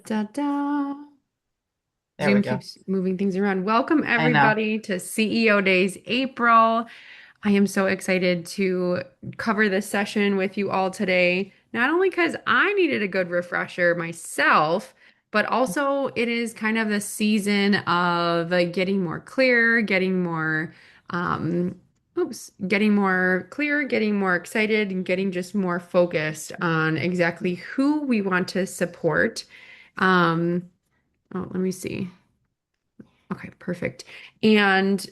Da da. There we Zoom go. keeps moving things around. Welcome, I know. everybody, to CEO Days April. I am so excited to cover this session with you all today, not only because I needed a good refresher myself, but also it is kind of the season of getting more clear, um, getting more clear, getting more excited, and getting just more focused on exactly who we want to support. Um, oh, let me see. Okay, perfect. And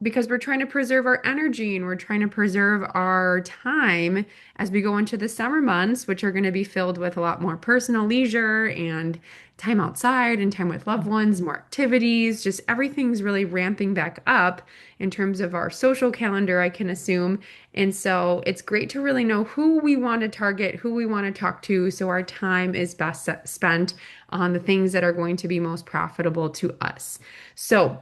because we're trying to preserve our energy and we're trying to preserve our time as we go into the summer months, which are going to be filled with a lot more personal leisure and time outside and time with loved ones, more activities, just everything's really ramping back up in terms of our social calendar, I can assume. And so it's great to really know who we want to target, who we want to talk to, so our time is best spent on the things that are going to be most profitable to us. So,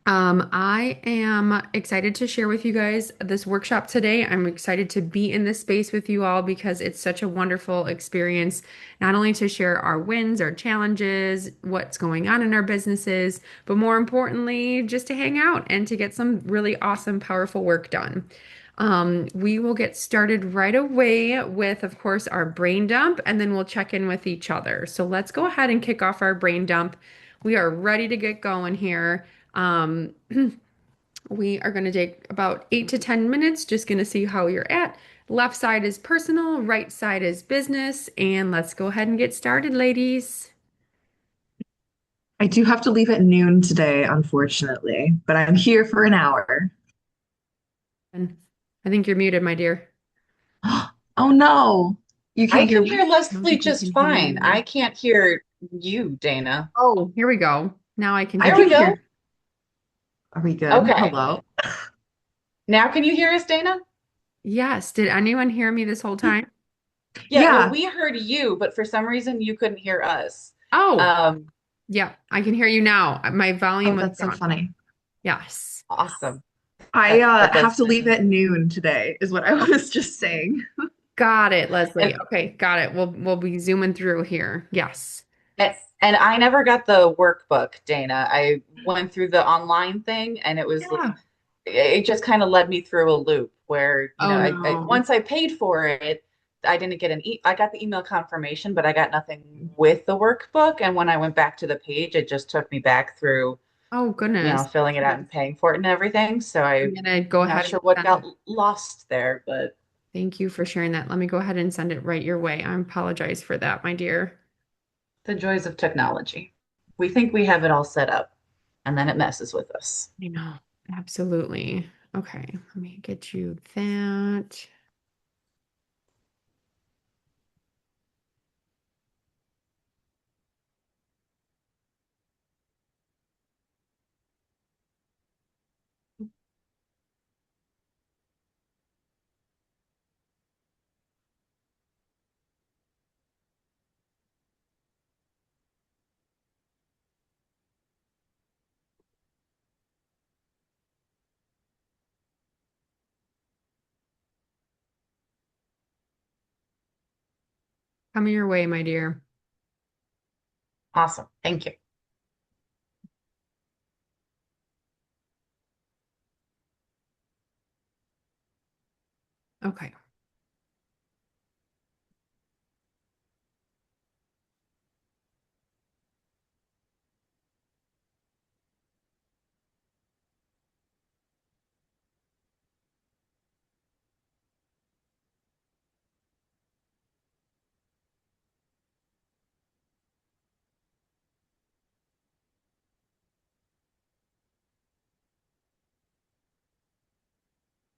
I am excited to share with you guys this workshop today. I'm excited to be in this space with you all because it's such a wonderful experience, not only to share our wins, our challenges, what's going on in our businesses, but more importantly, just to hang out and to get some really awesome, powerful work done. We will get started right away with, of course, our brain dump, and then we'll check in with each other. So let's go ahead and kick off our brain dump. We are ready to get going here. Um, we are going to take about 8 to 10 minutes, just going to see how you're at. Left side is personal, right side is business, and let's go ahead and get started, ladies. I do have to leave at noon today, unfortunately, but I'm here for an hour. And I think you're muted, my dear. Oh no, you I can't hear can me? hear I don't Leslie think we just can hear fine. I you. can't hear you, Dana. Oh, here we go. Now I can I There hear we can you. go. hear. Are we good? Okay. Hello? Now can you hear us, Dana? Yes. Did anyone hear me this whole time? Yeah, well, Yeah. we heard you, but for some reason you couldn't hear us. Oh, Um, yeah, I can hear you now. My volume Oh, was that's so down. funny. Yes. awesome. I That have does to leave at noon today, is what I was just saying. Got it, Leslie. and Okay, got it. We'll be zooming through here. Yes. and I never got the workbook, Dana. I went through the online thing and Yeah. it just kind of led me through a loop where, Oh I no. once I paid for it, I didn't get I got the email confirmation, but I got nothing with the workbook. And when I went back to the page, it just took me back through, Oh goodness. filling it out and paying for it and everything. So I'm gonna go I'm not ahead and sure what send got it. lost there, but Thank you for sharing that. Let me go ahead and send it right your way. I apologize for that, my dear. the joys of technology. We think we have it all set up, and then it messes with us. I know. Absolutely. Okay, let me get you that. Coming your way, my dear. Awesome. Thank you. Okay.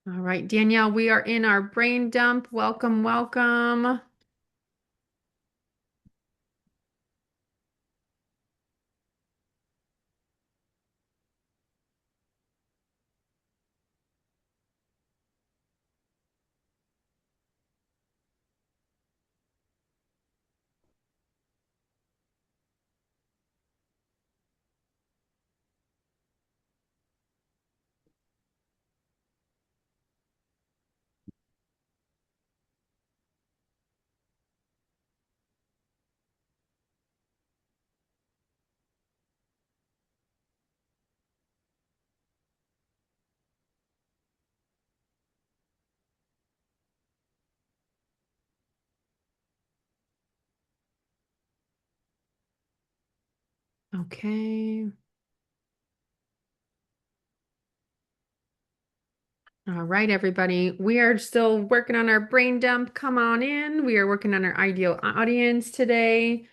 All right, Danielle, we are in our brain dump. Welcome, welcome. Okay. All right, everybody. We are still working on our brain dump. Come on in. We are working on our ideal audience today.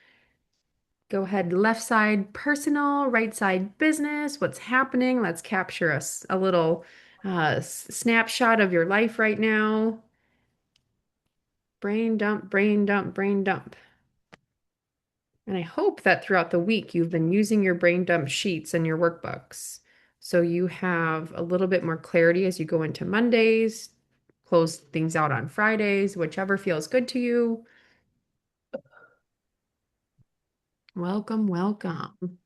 Go ahead, left side personal, right side business. What's happening? Let's capture a little snapshot of your life right now. Brain dump, brain dump, brain dump. And I hope that throughout the week you've been using your brain dump sheets and your workbooks. So you have a little bit more clarity as you go into Mondays, close things out on Fridays, whichever feels good to you. Welcome, welcome.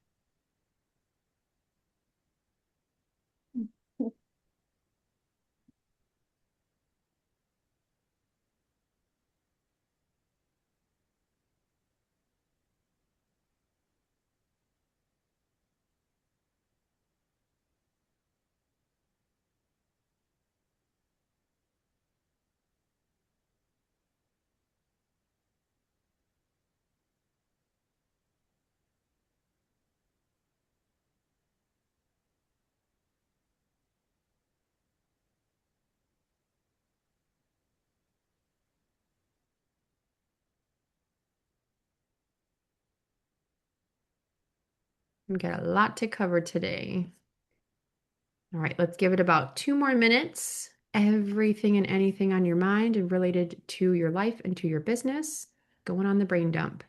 We've got a lot to cover today. All right, let's give it about 2 more minutes. Everything and anything on your mind and related to your life and to your business going on the brain dump.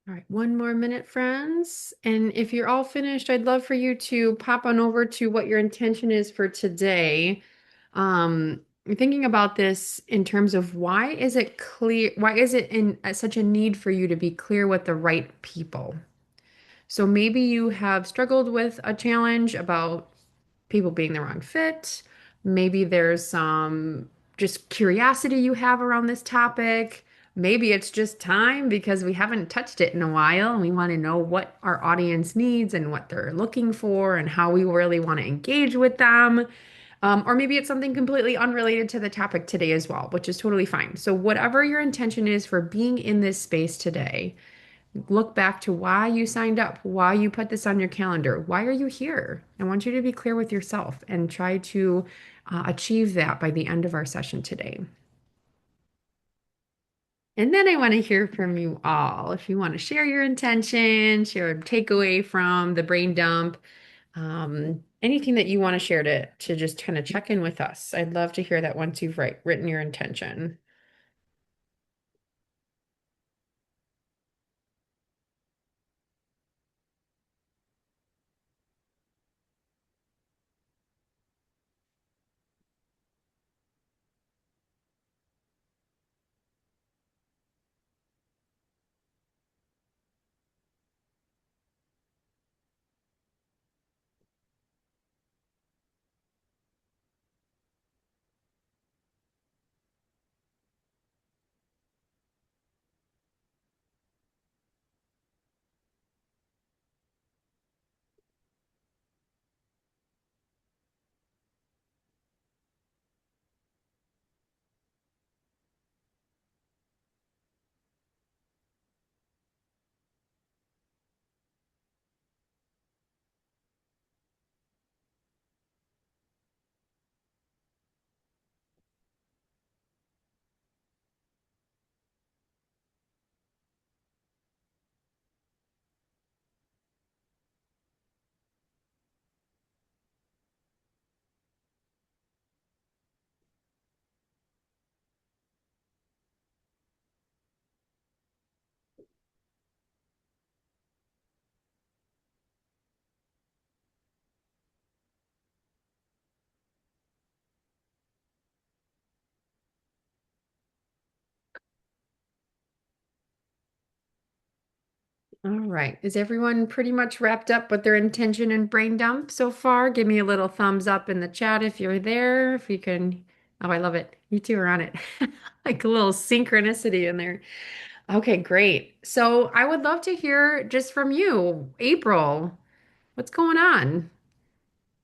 All right, 1 more minute, friends. And if you're all finished, I'd love for you to pop on over to what your intention is for today. I'm thinking about this in terms of why is it clear, why is it in such a need for you to be clear with the right people? So maybe you have struggled with a challenge about people being the wrong fit. Maybe there's some just curiosity you have around this topic. Maybe it's just time because we haven't touched it in a while and we want to know what our audience needs and what they're looking for and how we really want to engage with them. Or maybe it's something completely unrelated to the topic today as well, which is totally fine. So, whatever your intention is for being in this space today, look back to why you signed up, why you put this on your calendar. Why are you here? I want you to be clear with yourself and try to achieve that by the end of our session today. And then I want to hear from you all. If you want to share your intention, share a takeaway from the brain dump, anything that you want to share to just kind of check in with us. I'd love to hear that once you've written your intention. All right. Is everyone pretty much wrapped up with their intention and brain dump so far? Give me a little thumbs up in the chat if you're there. If you can. Oh, I love it. You two are on it. Like a little synchronicity in there. Okay, great. So I would love to hear just from you, April. What's going on?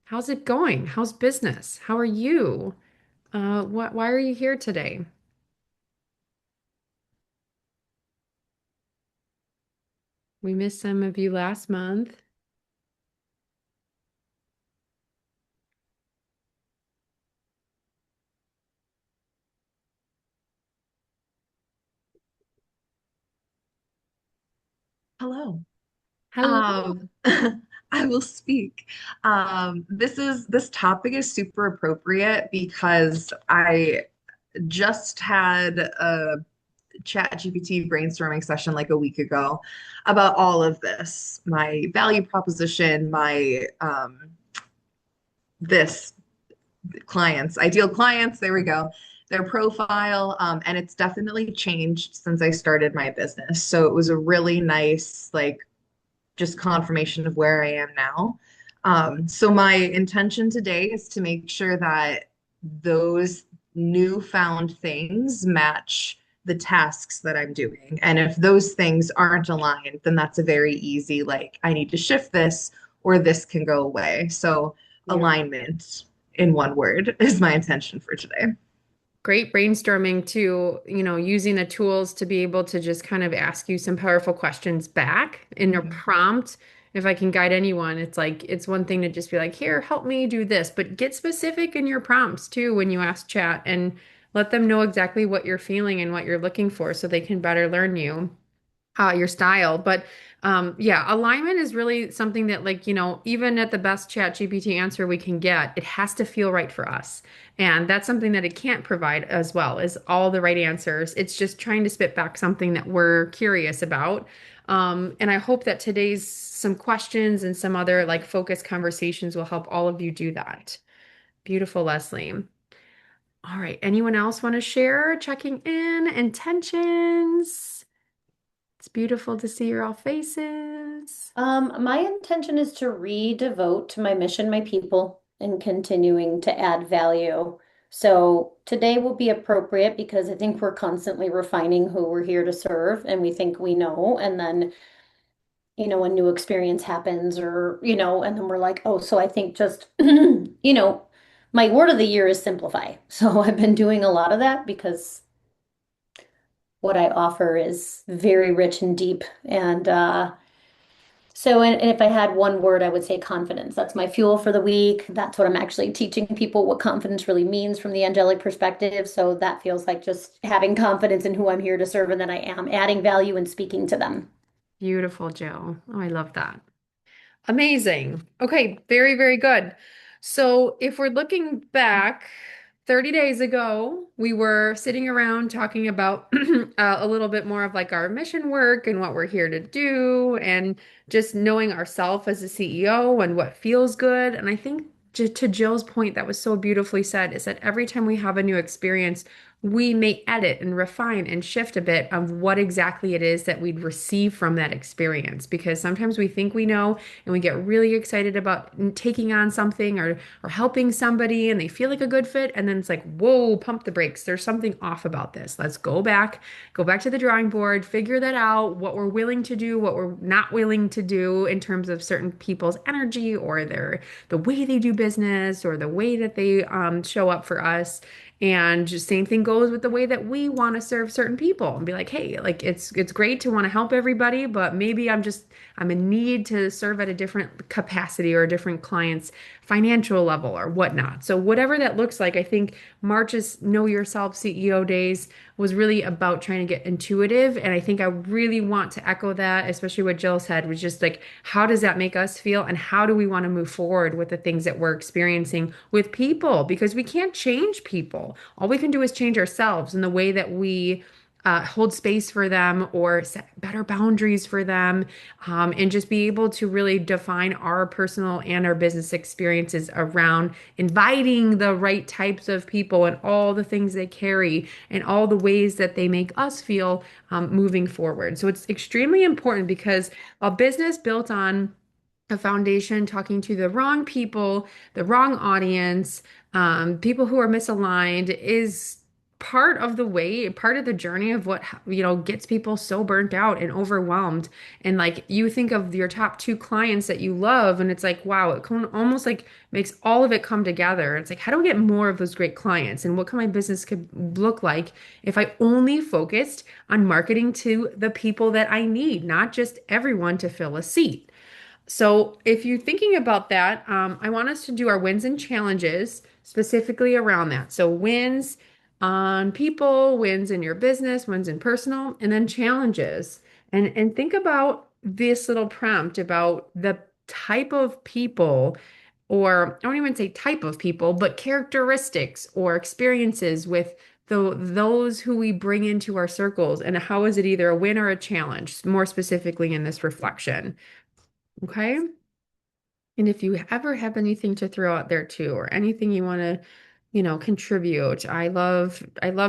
How's it going? How's business? How are you? Why are you here today? We missed some of you last month. Hello. Hello. Um, I will speak. This topic is super appropriate because I just had a chat GPT brainstorming session like a week ago about all of this, my value proposition, my this clients, ideal clients, there we go, their profile, and it's definitely changed since I started my business. So it was a really nice, like, just confirmation of where I am now. So my intention today is to make sure that those newfound things match the tasks that I'm doing. And if those things aren't aligned, then that's a very easy, like, I need to shift this or this can go away. So alignment, in one word, is my intention for today. Great brainstorming too, using the tools to be able to just kind of ask you some powerful questions back in your Mhm. prompt. If I can guide anyone, it's like it's one thing to just be like, here, help me do this, but get specific in your prompts too when you ask chat and let them know exactly what you're feeling and what you're looking for so they can better learn you your style. But yeah, alignment is really something that, like, even at the best chat GPT answer we can get, it has to feel right for us. And that's something that it can't provide as well as all the right answers. It's just trying to spit back something that we're curious about. And I hope that today's some questions and some other like focused conversations will help all of you do that. Beautiful, Leslie. All right. Anyone else want to share? Checking in, intentions. It's beautiful to see your all faces. My intention is to redevote to my mission, my people, and continuing to add value. So today will be appropriate because I think we're constantly refining who we're here to serve and we think we know. And then, a new experience happens or, and then we're like, oh, so I think just, my word of the year is simplify. So I've been doing a lot of that because what I offer is very rich and deep. And if I had one word, I would say confidence. That's my fuel for the week. That's what I'm actually teaching people what confidence really means from the angelic perspective. So that feels like just having confidence in who I'm here to serve and that I am adding value and speaking to them. Beautiful, Jill. Oh, I love that. Amazing. Okay, very, very good. So if we're looking back 30 days ago, we were sitting around talking about a little bit more of like our mission work and what we're here to do and just knowing ourselves as a CEO and what feels good. And I think to Jill's point, that was so beautifully said, is that every time we have a new experience, we may edit and refine and shift a bit of what exactly it is that we'd receive from that experience. Because sometimes we think we know and we get really excited about taking on something or helping somebody and they feel like a good fit. And then it's like, whoa, pump the brakes. There's something off about this. Let's go back to the drawing board, figure that out, what we're willing to do, what we're not willing to do in terms of certain people's energy or the way they do business or the way that they show up for us. And just same thing goes with the way that we want to serve certain people and be like, hey, like it's great to want to help everybody, but maybe I'm in need to serve at a different capacity or a different client's financial level or whatnot. So whatever that looks like, I think March's Know Yourself CEO days was really about trying to get intuitive. And I think I really want to echo that, especially what Jill said, was just like, how does that make us feel? And how do we want to move forward with the things that we're experiencing with people? Because we can't change people. All we can do is change ourselves and the way that we hold space for them or set better boundaries for them, and just be able to really define our personal and our business experiences around inviting the right types of people and all the things they carry and all the ways that they make us feel moving forward. So it's extremely important because a business built on a foundation talking to the wrong people, the wrong audience, people who are misaligned is part of the way, part of the journey of what, gets people so burnt out and overwhelmed. And like you think of your top two clients that you love, and it's like, wow, almost like makes all of it come together. It's like, how do I get more of those great clients? And what can my business could look like if I only focused on marketing to the people that I need, not just everyone to fill a seat? So, if you're thinking about that, I want us to do our wins and challenges specifically around that. So, wins on people, wins in your business, wins in personal, and then challenges. And think about this little prompt about the type of people, or I don't even say type of people, but characteristics or experiences with those who we bring into our circles, and how is it either a win or a challenge, more specifically in this reflection. Okay. And if you ever have anything to throw out there too, or anything you want to, contribute. I love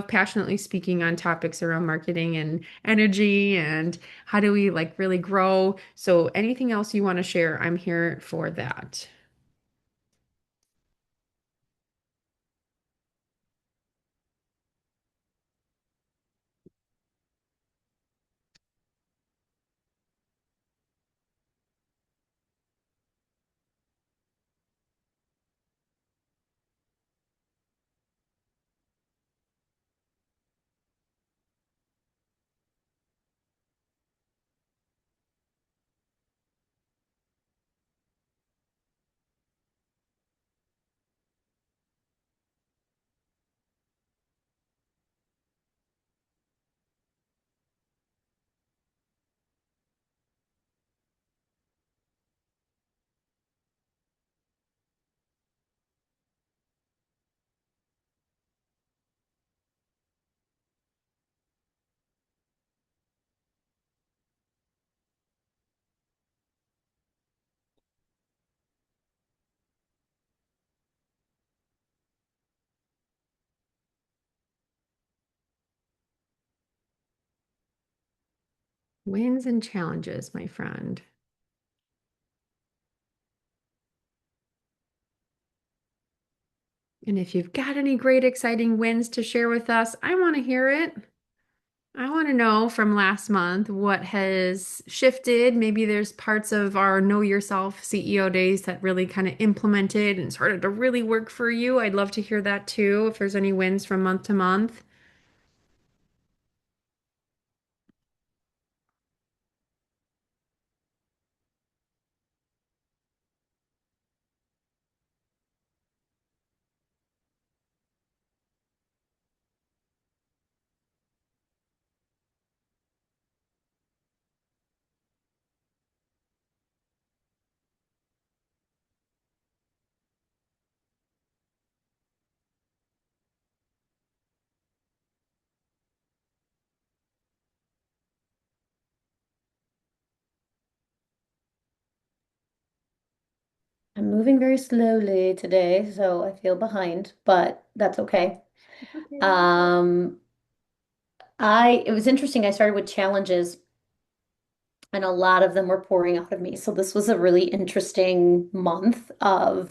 passionately speaking on topics around marketing and energy and how do we like really grow. So anything else you want to share, I'm here for that. Wins and challenges, my friend. And if you've got any great, exciting wins to share with us, I want to hear it. I want to know from last month what has shifted. Maybe there's parts of our Know Yourself CEO days that really kind of implemented and started to really work for you. I'd love to hear that too, if there's any wins from month to month. I'm moving very slowly today, so I feel behind, but that's okay. Okay. Um, it was interesting. I started with challenges, and a lot of them were pouring out of me. So this was a really interesting month um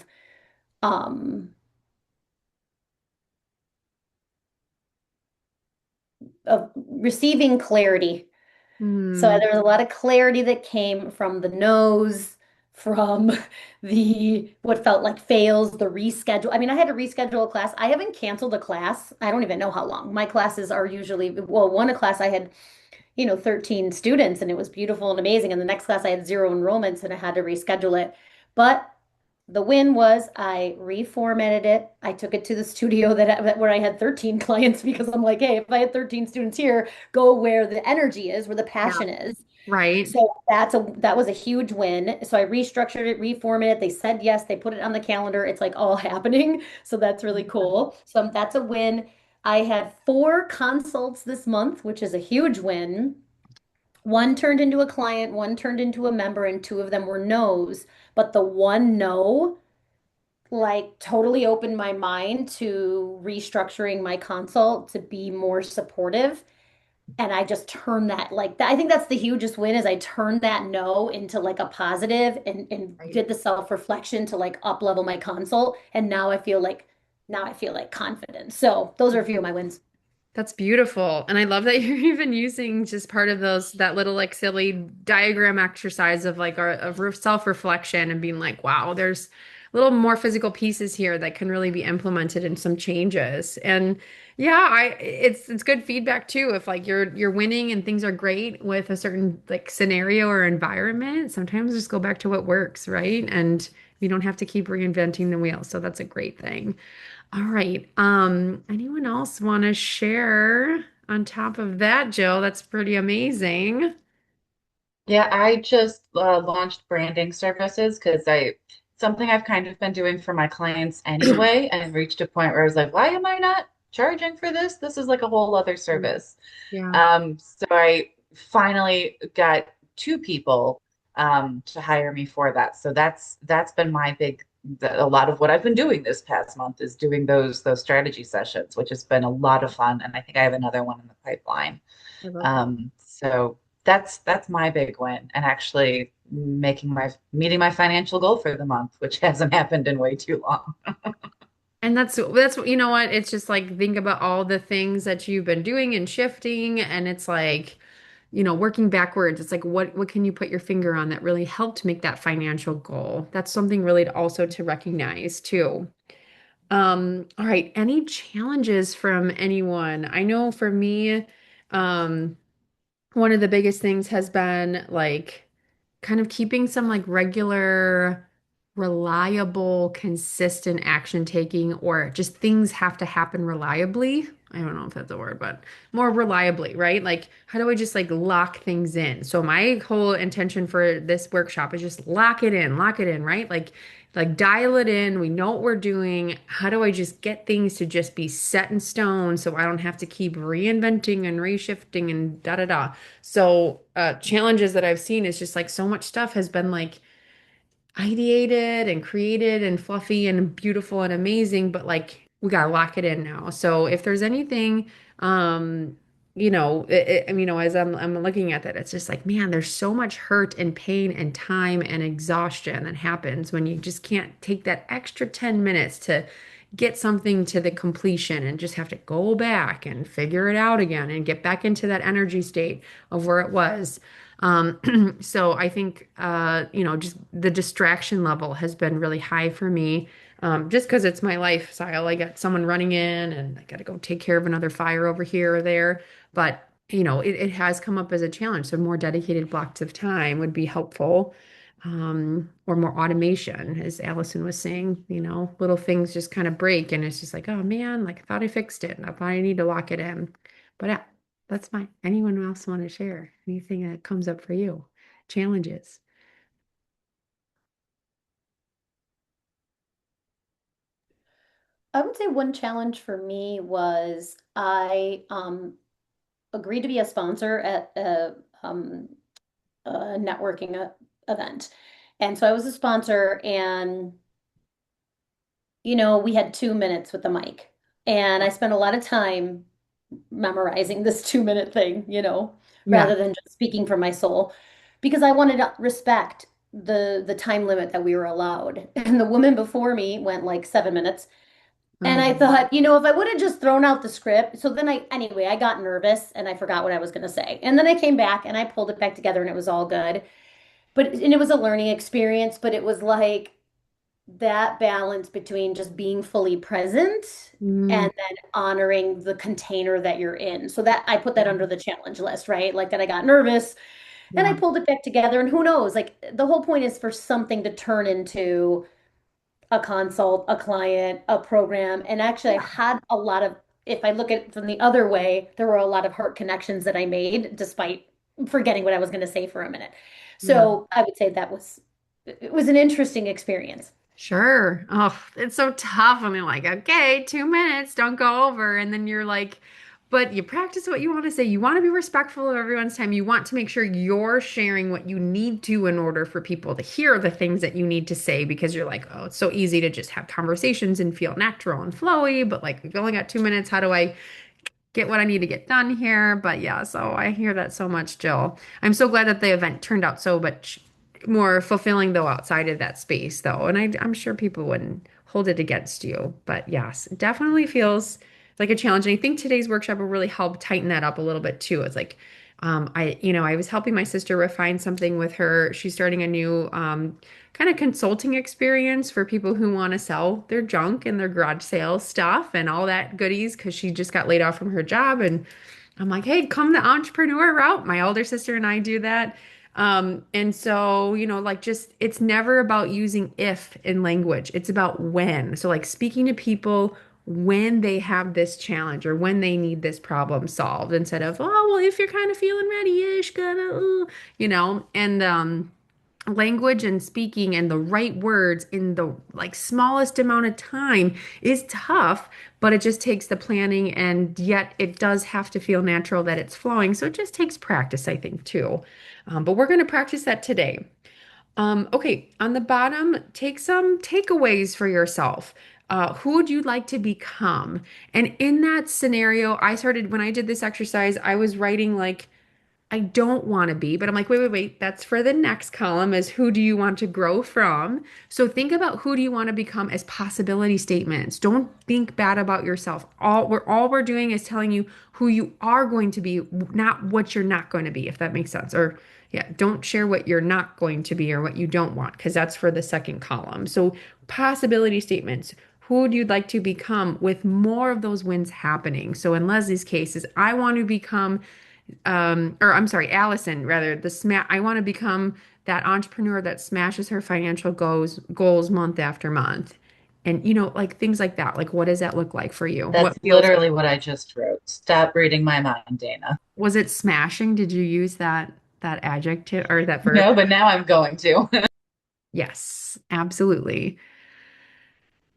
of receiving clarity. So Hmm. there was a lot of clarity that came from the no's, from the what felt like fails, the reschedule. I mean, I had to reschedule a class. I haven't canceled a class. I don't even know how long. My classes are usually, well, one class I had, 13 students and it was beautiful and amazing. And the next class I had zero enrollments and I had to reschedule it. But the win was I reformatted it. I took it to the studio where I had 13 clients because I'm like, hey, if I had 13 students here, go where the energy is, where the Yeah. passion is. Right. So that was a huge win. So I restructured it, reformatted it. They said yes, they put it on the calendar. It's like all happening. So that's really cool. So that's a win. I had 4 consults this month, which is a huge win. One turned into a client, one turned into a member, and 2 of them were no's. But the one no, like, totally opened my mind to restructuring my consult to be more supportive. And I just turned that, like, I think that's the hugest win is I turned that no into like a positive and Right. did the self-reflection to like up level my consult. And now I feel like confident. So those are a few of my wins. That's beautiful. And I love that you're even using just part of those, that little like silly diagram exercise of like our of self-reflection and being like, wow, there's little more physical pieces here that can really be implemented in some changes. And yeah, it's good feedback too. If like you're winning and things are great with a certain like scenario or environment, sometimes just go back to what works, right? And you don't have to keep reinventing the wheel. So that's a great thing. All right. Anyone else want to share on top of that, Jill? That's pretty amazing. Yeah, I just launched branding services because I something I've kind of been doing for my clients anyway, and reached a point where I was like, why am I not charging for this? This is like a whole other service. Yeah. So I finally got 2 people to hire me for that. So that's been my a lot of what I've been doing this past month is doing those strategy sessions, which has been a lot of fun. And I think I have another one in the pipeline. I love that. So that's my big win, and actually meeting my financial goal for the month, which hasn't happened in way too long. And that's you know what? It's just like think about all the things that you've been doing and shifting, and it's like, working backwards. It's like what can you put your finger on that really helped make that financial goal? That's something really also to recognize too. All right, any challenges from anyone? I know for me, um, one of the biggest things has been like kind of keeping some like regular, reliable, consistent action taking, or just things have to happen reliably. I don't know if that's a word, but more reliably, right? Like, how do I just like lock things in? So my whole intention for this workshop is just lock it in, right? Like dial it in. We know what we're doing. How do I just get things to just be set in stone so I don't have to keep reinventing and reshifting and da da da. So, challenges that I've seen is just like so much stuff has been like ideated and created and fluffy and beautiful and amazing, but like we gotta lock it in now. So if there's anything, um, as I'm looking at that, it's just like, man, there's so much hurt and pain and time and exhaustion that happens when you just can't take that extra 10 minutes to get something to the completion and just have to go back and figure it out again and get back into that energy state of where it was. So I think, just the distraction level has been really high for me, just because it's my lifestyle. I got someone running in and I got to go take care of another fire over here or there. But, it has come up as a challenge. So more dedicated blocks of time would be helpful, or more automation, as Allison was saying, little things just kind of break and it's just like, oh man, like I thought I fixed it. I thought I need to lock it in. But yeah, that's fine. Anyone else want to share anything that comes up for you? Challenges. I would say one challenge for me was I agreed to be a sponsor at a networking event. And so I was a sponsor, and we had 2 minutes with the mic. And I spent a lot of time memorizing this 2 minute thing, Yeah. rather than just speaking from my soul, because I wanted to respect the time limit that we were allowed. And the woman before me went like 7 minutes. And I Um, thought, if I would have just thrown out the script, so then anyway, I got nervous and I forgot what I was going to say. And then I came back and I pulled it back together and it was all good. And it was a learning experience, but it was like that balance between just being fully present mm, and then honoring the container that you're in. So that I put that yeah, under the challenge list, right? Like that I got nervous and I yeah, pulled it back together. And who knows? Like the whole point is for something to turn into a consult, a client, a program. And actually, I Yeah. had a lot of, if I look at it from the other way, there were a lot of heart connections that I made despite forgetting what I was going to say for a minute. yeah. So I would say it was an interesting experience. Sure. Oh, it's so tough. I mean, like, okay, 2 minutes, don't go over. And then you're like, but you practice what you want to say. You want to be respectful of everyone's time. You want to make sure you're sharing what you need to in order for people to hear the things that you need to say because you're like, oh, it's so easy to just have conversations and feel natural and flowy. But like, we've only got 2 minutes. How do I get what I need to get done here? But yeah, so I hear that so much, Jill. I'm so glad that the event turned out so much more fulfilling though outside of that space though. And I'm sure people wouldn't hold it against you. But yes, it definitely feels like a challenge. And I think today's workshop will really help tighten that up a little bit too. It's like I was helping my sister refine something with her. She's starting a new kind of consulting experience for people who want to sell their junk and their garage sales stuff and all that goodies because she just got laid off from her job. And I'm like, hey, come the entrepreneur route. My older sister and I do that. And so, like just it's never about using if in language. It's about when. So like speaking to people when they have this challenge or when they need this problem solved instead of, oh, well, if you're kind of feeling ready-ish, gonna, and language and speaking and the right words in the like smallest amount of time is tough, but it just takes the planning and yet it does have to feel natural that it's flowing. So it just takes practice, I think, too. But we're going to practice that today. Okay, on the bottom, take some takeaways for yourself. Who would you like to become? And in that scenario, when I did this exercise, I was writing like, I don't want to be, but I'm like, wait, wait, wait. That's for the next column is who do you want to grow from? So think about who do you want to become as possibility statements. Don't think bad about yourself. All we're doing is telling you who you are going to be, not what you're not going to be, if that makes sense. Or yeah, don't share what you're not going to be or what you don't want, because that's for the second column. So possibility statements. Who would you like to become with more of those wins happening? So in Leslie's case is I want to become or I'm sorry, Allison, rather, I want to become that entrepreneur that smashes her financial goals month after month. And like things like that. Like what does that look like for you? What That's feels literally what I just wrote. Stop reading my mind, Dana. was it smashing? Did you use that adjective or that verb? No, but now I'm going to. Yes, absolutely.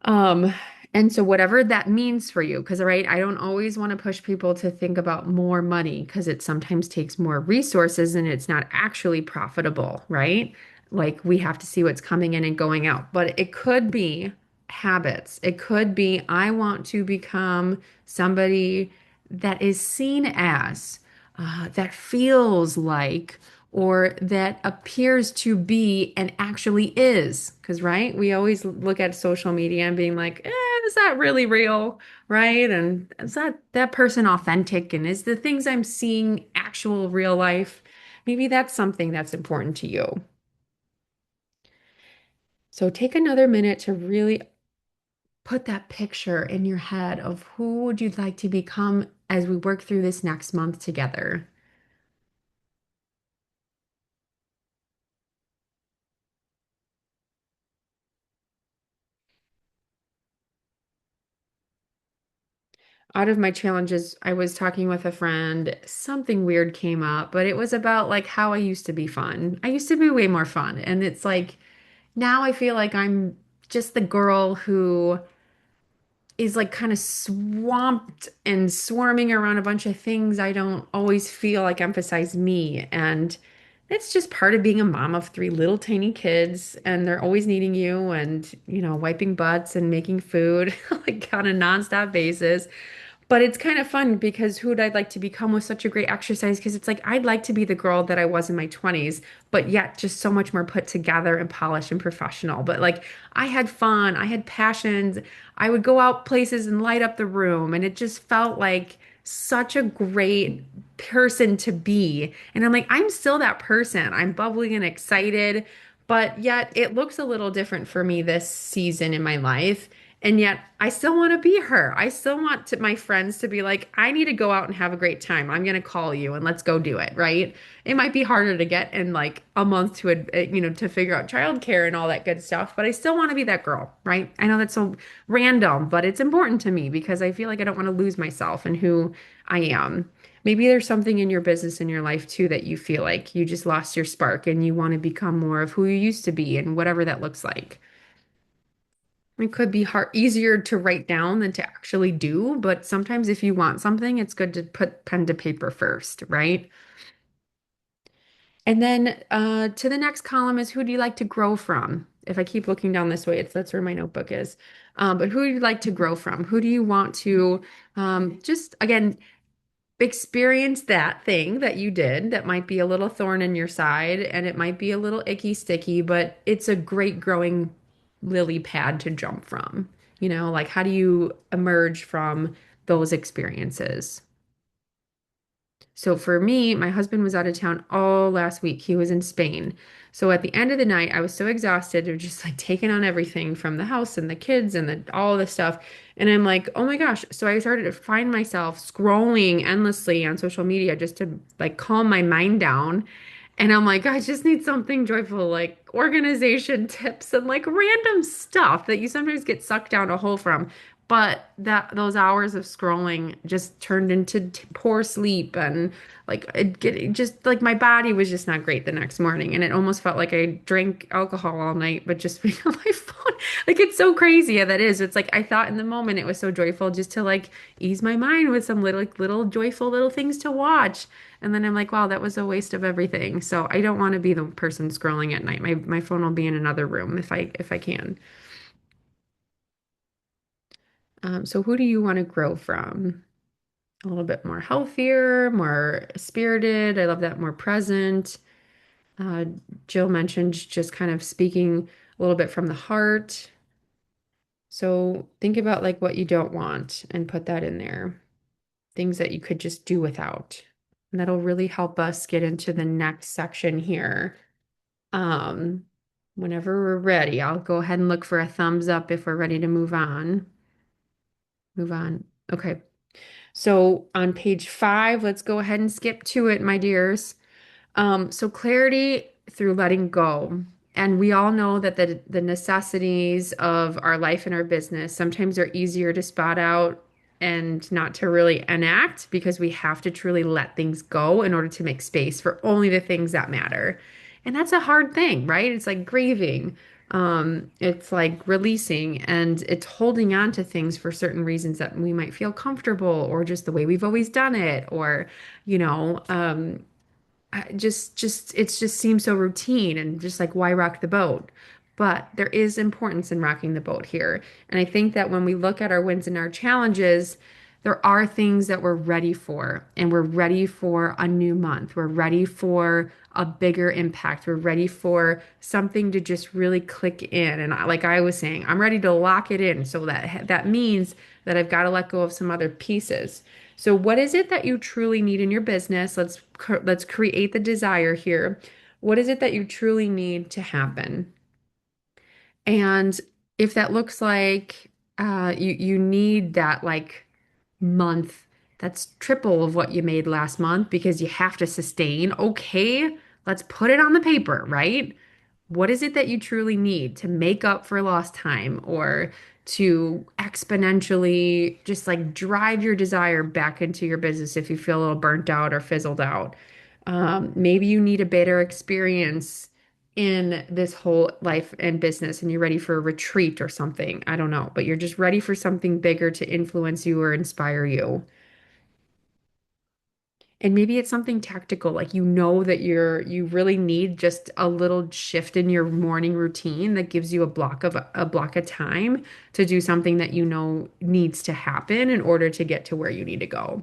Um, and so whatever that means for you, because right, I don't always want to push people to think about more money because it sometimes takes more resources and it's not actually profitable, right? Like we have to see what's coming in and going out. But it could be habits. It could be I want to become somebody that is seen as, that feels like or that appears to be and actually is. Because, right, we always look at social media and being like, is that really real? Right? And is that person authentic? And is the things I'm seeing actual real life? Maybe that's something that's important to you. So take another minute to really put that picture in your head of who would you like to become as we work through this next month together. Out of my challenges, I was talking with a friend, something weird came up, but it was about like how I used to be fun. I used to be way more fun. And it's like now I feel like I'm just the girl who is like kind of swamped and swarming around a bunch of things I don't always feel like emphasize me. And it's just part of being a mom of three little tiny kids, and they're always needing you and, wiping butts and making food like on a nonstop basis. But it's kind of fun because who would I like to become with such a great exercise? Because it's like I'd like to be the girl that I was in my 20s, but yet just so much more put together and polished and professional. But like I had fun, I had passions, I would go out places and light up the room, and it just felt like such a great person to be. And I'm like, I'm still that person. I'm bubbly and excited, but yet it looks a little different for me this season in my life. And yet I still want to be her. I still want my friends to be like, I need to go out and have a great time. I'm going to call you and let's go do it, right? It might be harder to get in like a month to figure out childcare and all that good stuff, but I still want to be that girl, right? I know that's so random, but it's important to me because I feel like I don't want to lose myself and who I am. Maybe there's something in your business in your life too that you feel like you just lost your spark and you want to become more of who you used to be and whatever that looks like. It could be easier to write down than to actually do, but sometimes if you want something, it's good to put pen to paper first, right? And then to the next column is who do you like to grow from? If I keep looking down this way, that's where my notebook is. But who do you like to grow from? Who do you want to just, again, experience that thing that you did that might be a little thorn in your side and it might be a little icky sticky, but it's a great growing lily pad to jump from. Like how do you emerge from those experiences? So for me, my husband was out of town all last week. He was in Spain. So at the end of the night, I was so exhausted of just like taking on everything from the house and the kids and all this stuff. And I'm like, oh my gosh. So I started to find myself scrolling endlessly on social media just to like calm my mind down. And I'm like, I just need something joyful, like organization tips and like random stuff that you sometimes get sucked down a hole from. But those hours of scrolling just turned into poor sleep and like just like my body was just not great the next morning. And it almost felt like I drank alcohol all night, but just being on my phone. Like it's so crazy. Yeah, that is. It's like I thought in the moment it was so joyful just to like ease my mind with some little joyful little things to watch. And then I'm like, wow, that was a waste of everything. So I don't want to be the person scrolling at night. My phone will be in another room if I can. So who do you want to grow from? A little bit more healthier, more spirited. I love that more present. Uh, Jill mentioned just kind of speaking a little bit from the heart. So think about like what you don't want and put that in there. Things that you could just do without. And that'll really help us get into the next section here. Um, Whenever we're ready, I'll go ahead and look for a thumbs up if we're ready to move on. Move on. Okay. So on page 5, let's go ahead and skip to it, my dears. So clarity through letting go. And we all know that the necessities of our life and our business sometimes are easier to spot out and not to really enact because we have to truly let things go in order to make space for only the things that matter. And that's a hard thing, right? It's like grieving. It's like releasing and it's holding on to things for certain reasons that we might feel comfortable or just the way we've always done it or, you know, it just seems so routine and just like why rock the boat? But there is importance in rocking the boat here. And I think that when we look at our wins and our challenges, there are things that we're ready for, and we're ready for a new month. We're ready for a bigger impact. We're ready for something to just really click in. And like I was saying, I'm ready to lock it in. So that means that I've got to let go of some other pieces. So what is it that you truly need in your business? Let's create the desire here. What is it that you truly need to happen? And if that looks like you need that like month that's triple of what you made last month because you have to sustain, okay, let's put it on the paper, right? What is it that you truly need to make up for lost time or to exponentially just like drive your desire back into your business if you feel a little burnt out or fizzled out? Maybe you need a better experience in this whole life and business and you're ready for a retreat or something. I don't know, but you're just ready for something bigger to influence you or inspire you. And maybe it's something tactical, like you know that you really need just a little shift in your morning routine that gives you a block of time to do something that you know needs to happen in order to get to where you need to go.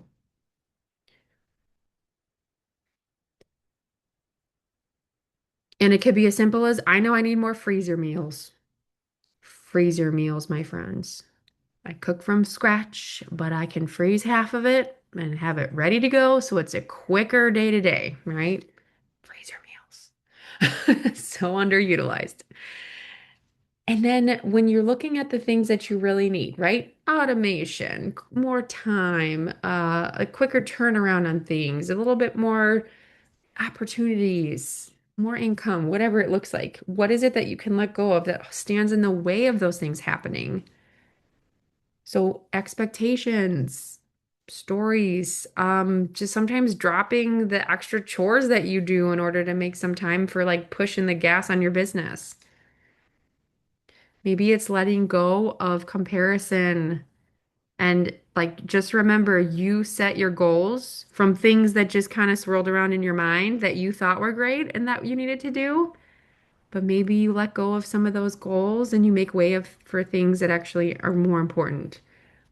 And it could be as simple as I know I need more freezer meals. Freezer meals, my friends. I cook from scratch, but I can freeze half of it and have it ready to go so it's a quicker day to day, right? Freezer meals. So underutilized. And then when you're looking at the things that you really need, right? Automation, more time, a quicker turnaround on things, a little bit more opportunities, more income, whatever it looks like. What is it that you can let go of that stands in the way of those things happening? So expectations, stories, just sometimes dropping the extra chores that you do in order to make some time for like pushing the gas on your business. Maybe it's letting go of comparison. And like, just remember, you set your goals from things that just kind of swirled around in your mind that you thought were great and that you needed to do. But maybe you let go of some of those goals and you make way for things that actually are more important,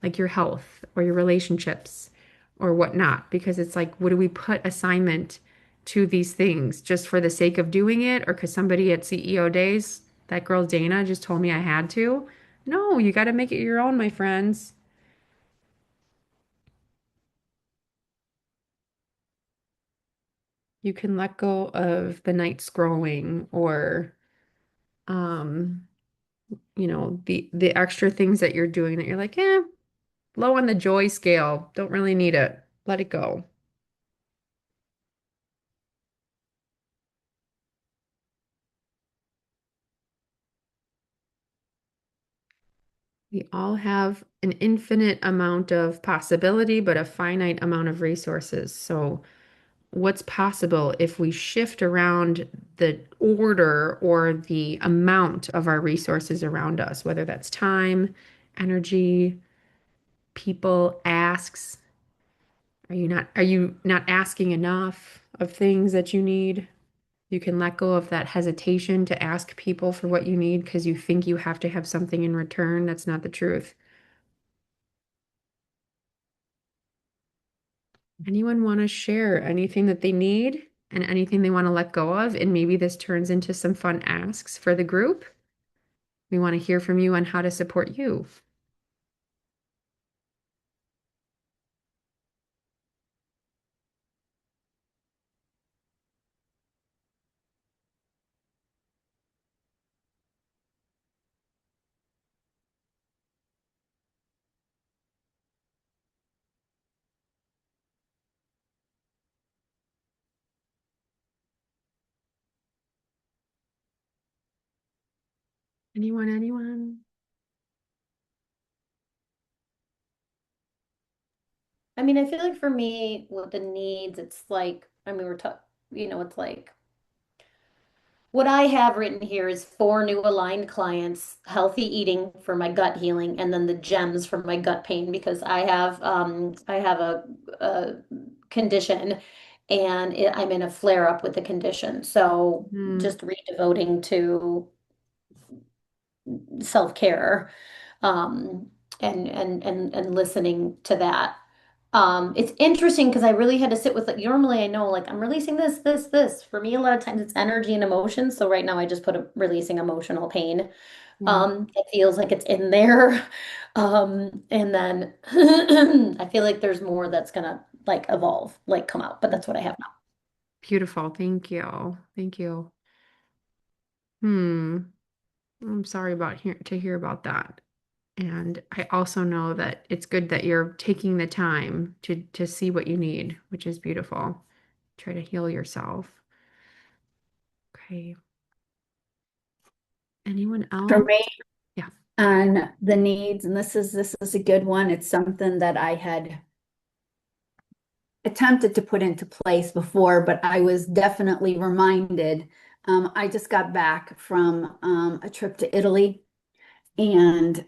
like your health or your relationships or whatnot. Because it's like, what do we put assignment to these things just for the sake of doing it or because somebody at CEO Days, that girl Dana, just told me I had to? No, you got to make it your own, my friends. You can let go of the night scrolling or um the extra things that you're doing that you're like, low on the joy scale, don't really need it. Let it go. We all have an infinite amount of possibility, but a finite amount of resources. So what's possible if we shift around the order or the amount of our resources around us, whether that's time, energy, people, asks. Are you not asking enough of things that you need? You can let go of that hesitation to ask people for what you need because you think you have to have something in return. That's not the truth. Anyone want to share anything that they need and anything they want to let go of? And maybe this turns into some fun asks for the group. We want to hear from you on how to support you. Anyone, anyone? I mean, I feel like for me, with the needs, it's like, I mean, we're talking, it's like what I have written here is four new aligned clients, healthy eating for my gut healing, and then the gems for my gut pain because I have a condition and I'm in a flare up with the condition. So Hmm. just redevoting to self-care um and listening to that. It's interesting because I really had to sit with it. Normally I know like I'm releasing this. For me, a lot of times it's energy and emotion. So right now I just put a releasing emotional pain. Yeah. It feels like it's in there. And then I feel like there's more that's gonna like evolve, like come out, but that's what I have now. Beautiful. Thank you. Thank you. Hmm. I'm sorry to hear about that. And I also know that it's good that you're taking the time to see what you need, which is beautiful. Try to heal yourself. Okay. Anyone For else? me, Yeah. on the needs, and this is a good one. It's something that I had attempted to put into place before, but I was definitely reminded. I just got back from a trip to Italy, and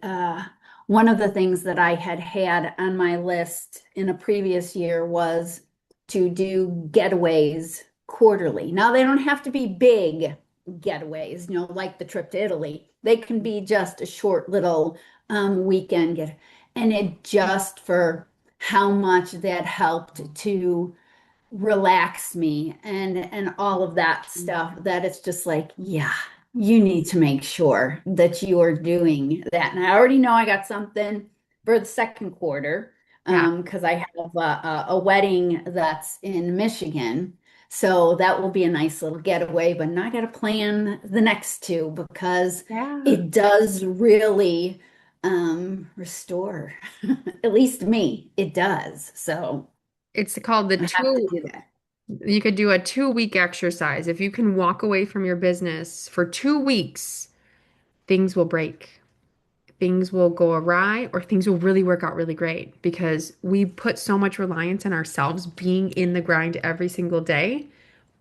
one of the things that I had had on my list in a previous year was to do getaways quarterly. Now, they don't have to be big getaways, like the trip to Italy. They can be just a short little weekend and it just for how much that helped to relax me and all of that stuff that it's just like, yeah, you need to make sure that you are doing that. And I already know I got something for the second quarter Yeah. because I have a wedding that's in Michigan. So that will be a nice little getaway, but now I got to plan the next two because Yeah. it does really restore, at least me, it does. So It's called the I have to two. do that. You could do a 2 week exercise. If you can walk away from your business for 2 weeks, things will break. Things will go awry or things will really work out really great because we put so much reliance on ourselves being in the grind every single day.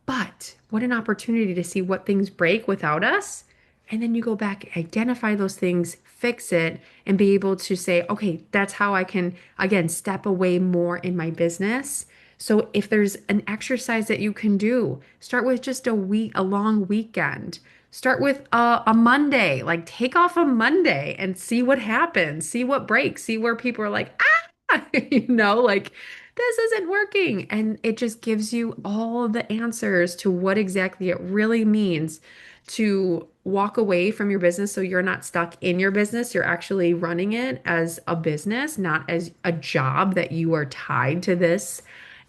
But what an opportunity to see what things break without us And then you go back, identify those things, fix it, and be able to say, okay, that's how I can, again, step away more in my business. So if there's an exercise that you can do, start with just a week, a long weekend. Start with a Monday, like take off a Monday and see what happens, see what breaks, see where people are like, ah, like this isn't working. And it just gives you all of the answers to what exactly it really means to walk away from your business so you're not stuck in your business. You're actually running it as a business, not as a job that you are tied to this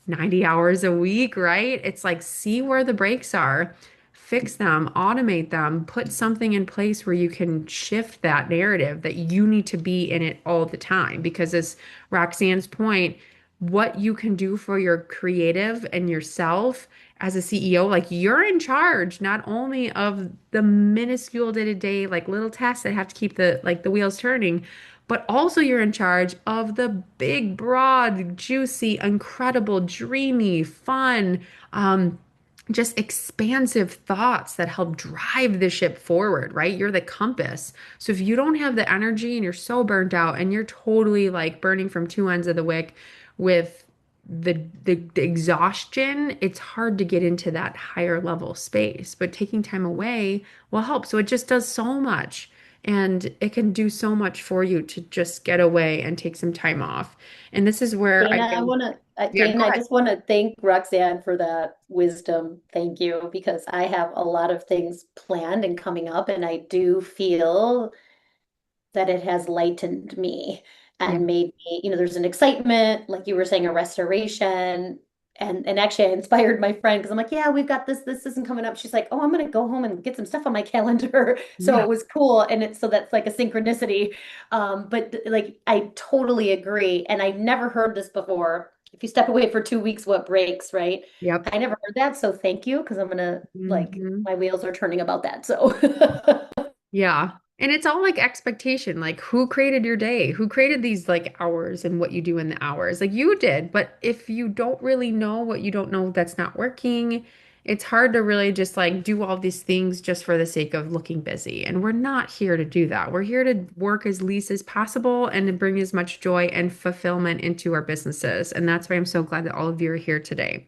90 hours a week, right? It's like see where the breaks are, fix them, automate them, put something in place where you can shift that narrative that you need to be in it all the time. Because as Roxanne's point, what you can do for your creative and yourself as a CEO, like you're in charge not only of the minuscule day-to-day, like little tasks that have to keep the wheels turning, but also you're in charge of the big, broad, juicy, incredible, dreamy, fun, just expansive thoughts that help drive the ship forward, right? You're the compass. So if you don't have the energy and you're so burnt out and you're totally like burning from two ends of the wick with the exhaustion, it's hard to get into that higher level space. But taking time away will help. So it just does so much. And it can do so much for you to just get away and take some time off. And this is where I Dana, I feel, want to, yeah, go Dana, I ahead. just want to thank Roxanne for that wisdom. Thank you, because I have a lot of things planned and coming up, and I do feel that it has lightened me Yeah. and made me, there's an excitement, like you were saying, a restoration. And actually I inspired my friend because I'm like, yeah, we've got this isn't coming up. She's like, oh, I'm gonna go home and get some stuff on my calendar. So Yeah. it was cool. And it's so that's like a synchronicity. But like I totally agree. And I never heard this before. If you step away for 2 weeks, what breaks, right? Yep. I never heard that. So thank you, because I'm gonna like Mhm. my wheels are turning about that. So Yeah. And it's all like expectation. Like who created your day? Who created these like hours and what you do in the hours? Like you did. But if you don't really know what you don't know that's not working, it's hard to really just like do all these things just for the sake of looking busy. And we're not here to do that. We're here to work as least as possible and to bring as much joy and fulfillment into our businesses. And that's why I'm so glad that all of you are here today.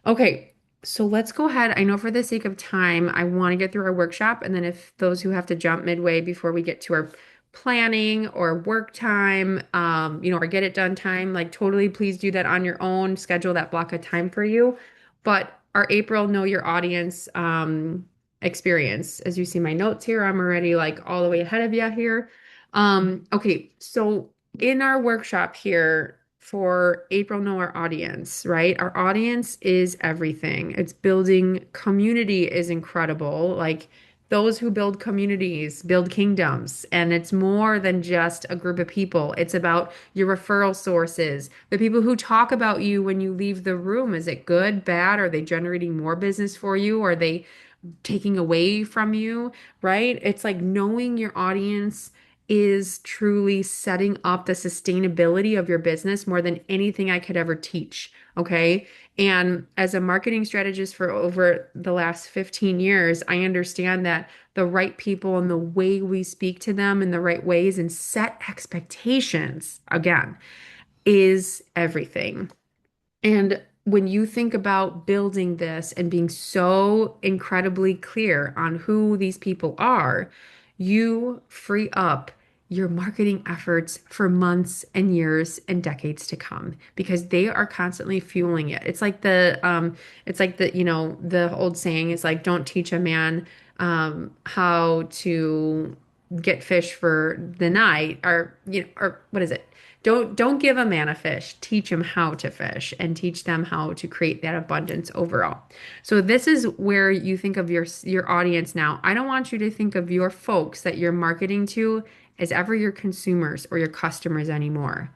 Okay, so let's go ahead. I know for the sake of time, I want to get through our workshop, and then if those who have to jump midway before we get to our planning or work time, or get it done time, like totally please do that on your own, schedule that block of time for you. But our April Know Your Audience experience, as you see my notes here, I'm already like all the way ahead of you here. Okay, so in our workshop here for April Know Our Audience, right? Our audience is everything. It's building community is incredible. Like those who build communities build kingdoms, and it's more than just a group of people. It's about your referral sources, the people who talk about you when you leave the room. Is it good, bad? Are they generating more business for you? Are they taking away from you, right? It's like knowing your audience is truly setting up the sustainability of your business more than anything I could ever teach. Okay. And as a marketing strategist for over the last 15 years, I understand that the right people and the way we speak to them in the right ways and set expectations, again, is everything. And when you think about building this and being so incredibly clear on who these people are, you free up your marketing efforts for months and years and decades to come because they are constantly fueling it. The old saying is like, don't teach a man how to get fish for the night or what is it? Don't give a man a fish. Teach him how to fish and teach them how to create that abundance overall. So this is where you think of your audience now. I don't want you to think of your folks that you're marketing to as ever your consumers or your customers anymore.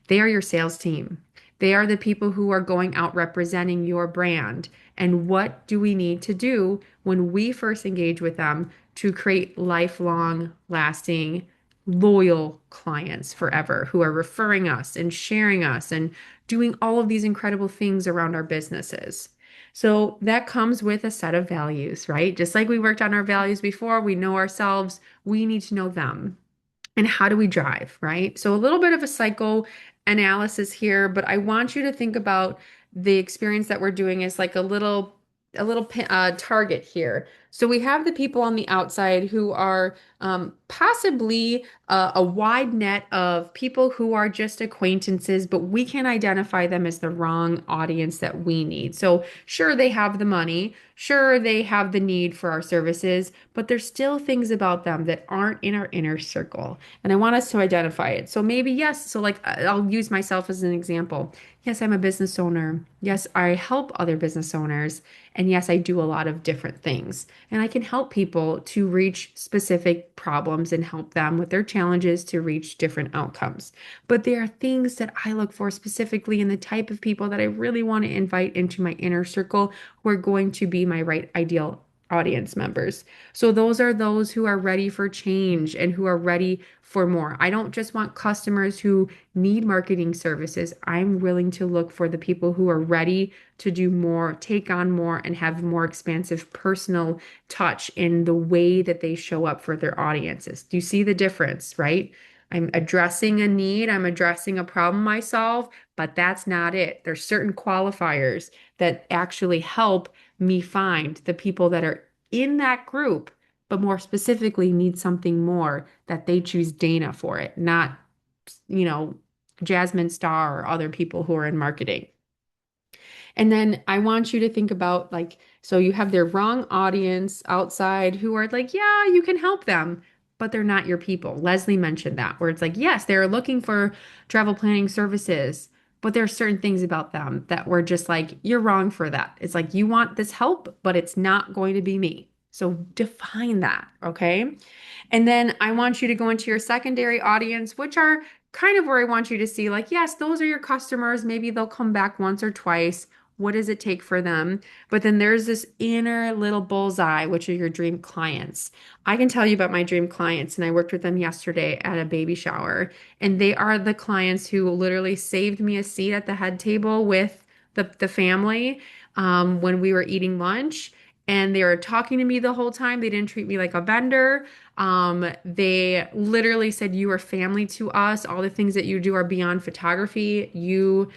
They are your sales team. They are the people who are going out representing your brand. And what do we need to do when we first engage with them to create lifelong, lasting, loyal clients forever who are referring us and sharing us and doing all of these incredible things around our businesses? So that comes with a set of values, right? Just like we worked on our values before, we know ourselves, we need to know them. And how do we drive, right? So a little bit of a psychoanalysis here, but I want you to think about the experience that we're doing as like a little target here. So we have the people on the outside who are possibly a wide net of people who are just acquaintances, but we can identify them as the wrong audience that we need. So sure, they have the money, sure, they have the need for our services, but there's still things about them that aren't in our inner circle. And I want us to identify it. So maybe, yes, so like I'll use myself as an example. Yes, I'm a business owner. Yes, I help other business owners. And yes, I do a lot of different things. And I can help people to reach specific problems and help them with their challenges to reach different outcomes. But there are things that I look for specifically in the type of people that I really want to invite into my inner circle who are going to be my right ideal audience members. So those are those who are ready for change and who are ready for more. I don't just want customers who need marketing services. I'm willing to look for the people who are ready to do more, take on more, and have more expansive personal touch in the way that they show up for their audiences. Do you see the difference, right? I'm addressing a need, I'm addressing a problem I solve, but that's not it. There's certain qualifiers that actually help me find the people that are in that group, but more specifically need something more that they choose Dana for it, not, you know, Jasmine Star or other people who are in marketing. And then I want you to think about like, so you have their wrong audience outside who are like, yeah, you can help them, but they're not your people. Leslie mentioned that, where it's like, yes, they're looking for travel planning services, but there are certain things about them that were just like, you're wrong for that. It's like, you want this help, but it's not going to be me. So define that, okay? And then I want you to go into your secondary audience, which are kind of where I want you to see, like, yes, those are your customers. Maybe they'll come back once or twice. What does it take for them? But then there's this inner little bullseye, which are your dream clients. I can tell you about my dream clients, and I worked with them yesterday at a baby shower. And they are the clients who literally saved me a seat at the head table with the family when we were eating lunch. And they were talking to me the whole time. They didn't treat me like a vendor. They literally said, you are family to us. All the things that you do are beyond photography. You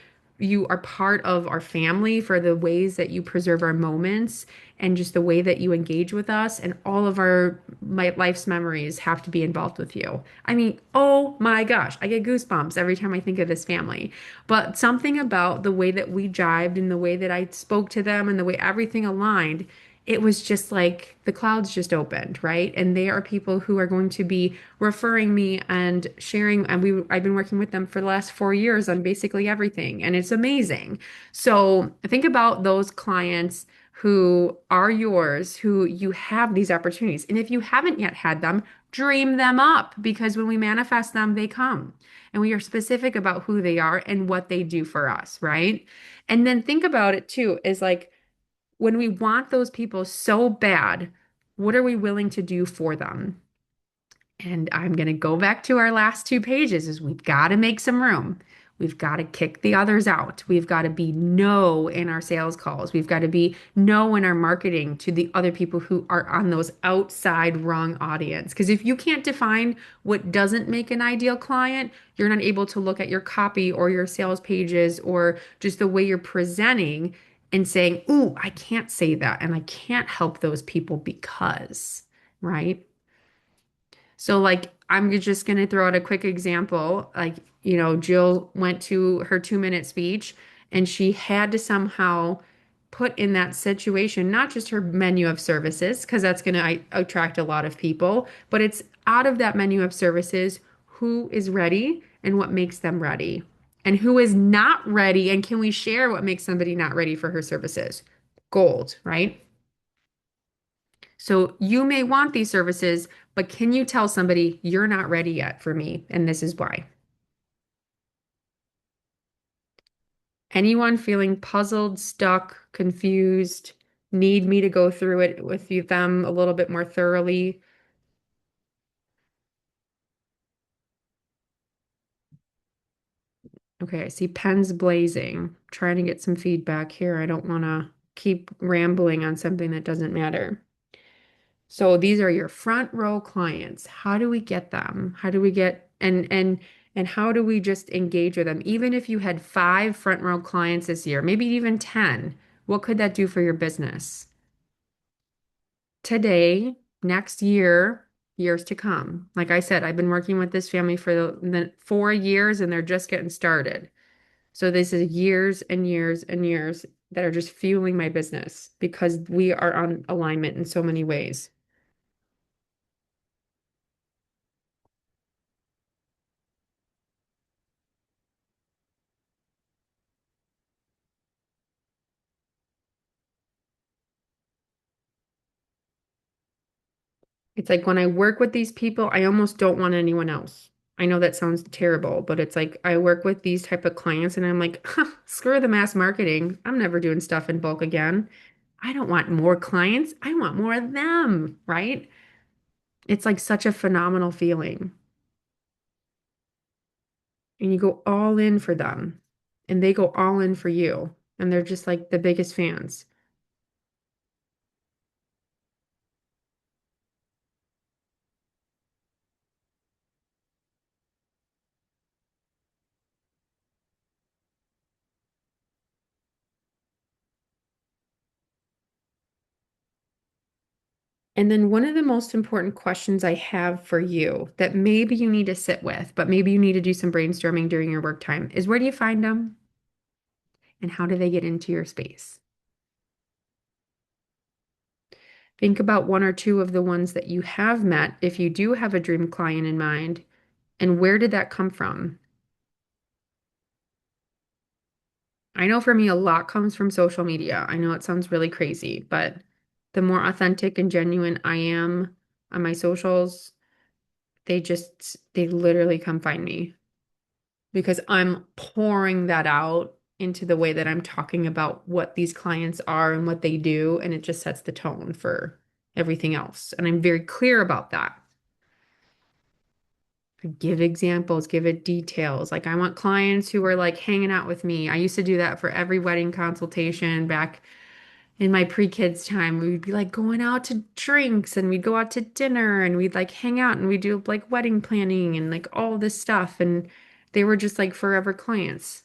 are part of our family for the ways that you preserve our moments and just the way that you engage with us. And all of our my life's memories have to be involved with you. I mean, oh my gosh, I get goosebumps every time I think of this family. But something about the way that we jived and the way that I spoke to them and the way everything aligned, it was just like the clouds just opened, right? And they are people who are going to be referring me and sharing. And I've been working with them for the last 4 years on basically everything, and it's amazing. So think about those clients who are yours, who you have these opportunities. And if you haven't yet had them, dream them up because when we manifest them, they come. And we are specific about who they are and what they do for us, right? And then think about it too, is like, when we want those people so bad, what are we willing to do for them? And I'm going to go back to our last two pages is we've got to make some room. We've got to kick the others out. We've got to be no in our sales calls. We've got to be no in our marketing to the other people who are on those outside wrong audience. Because if you can't define what doesn't make an ideal client, you're not able to look at your copy or your sales pages or just the way you're presenting and saying, ooh, I can't say that and I can't help those people because, right? So, like, I'm just going to throw out a quick example. Like, Jill went to her 2-minute speech and she had to somehow put in that situation, not just her menu of services, because that's going to attract a lot of people, but it's out of that menu of services, who is ready and what makes them ready, and who is not ready. And can we share what makes somebody not ready for her services? Gold, right? So you may want these services, but can you tell somebody you're not ready yet for me? And this is why. Anyone feeling puzzled, stuck, confused, need me to go through it with them a little bit more thoroughly? Okay, I see pens blazing. Trying to get some feedback here. I don't want to keep rambling on something that doesn't matter. So these are your front row clients. How do we get them? How do we get and how do we just engage with them? Even if you had 5 front row clients this year, maybe even 10, what could that do for your business? Today, next year, years to come. Like I said, I've been working with this family for the 4 years and they're just getting started. So this is years and years and years that are just fueling my business because we are on alignment in so many ways. It's like when I work with these people, I almost don't want anyone else. I know that sounds terrible, but it's like I work with these type of clients and I'm like, huh, screw the mass marketing. I'm never doing stuff in bulk again. I don't want more clients. I want more of them, right? It's like such a phenomenal feeling. And you go all in for them and they go all in for you. And they're just like the biggest fans. And then one of the most important questions I have for you that maybe you need to sit with, but maybe you need to do some brainstorming during your work time is where do you find them and how do they get into your space? Think about 1 or 2 of the ones that you have met if you do have a dream client in mind, and where did that come from? I know for me, a lot comes from social media. I know it sounds really crazy, but the more authentic and genuine I am on my socials, they literally come find me because I'm pouring that out into the way that I'm talking about what these clients are and what they do. And it just sets the tone for everything else. And I'm very clear about that. I give examples, give it details. Like I want clients who are like hanging out with me. I used to do that for every wedding consultation back in my pre-kids time. We'd be like going out to drinks and we'd go out to dinner and we'd like hang out and we'd do like wedding planning and like all this stuff. And they were just like forever clients.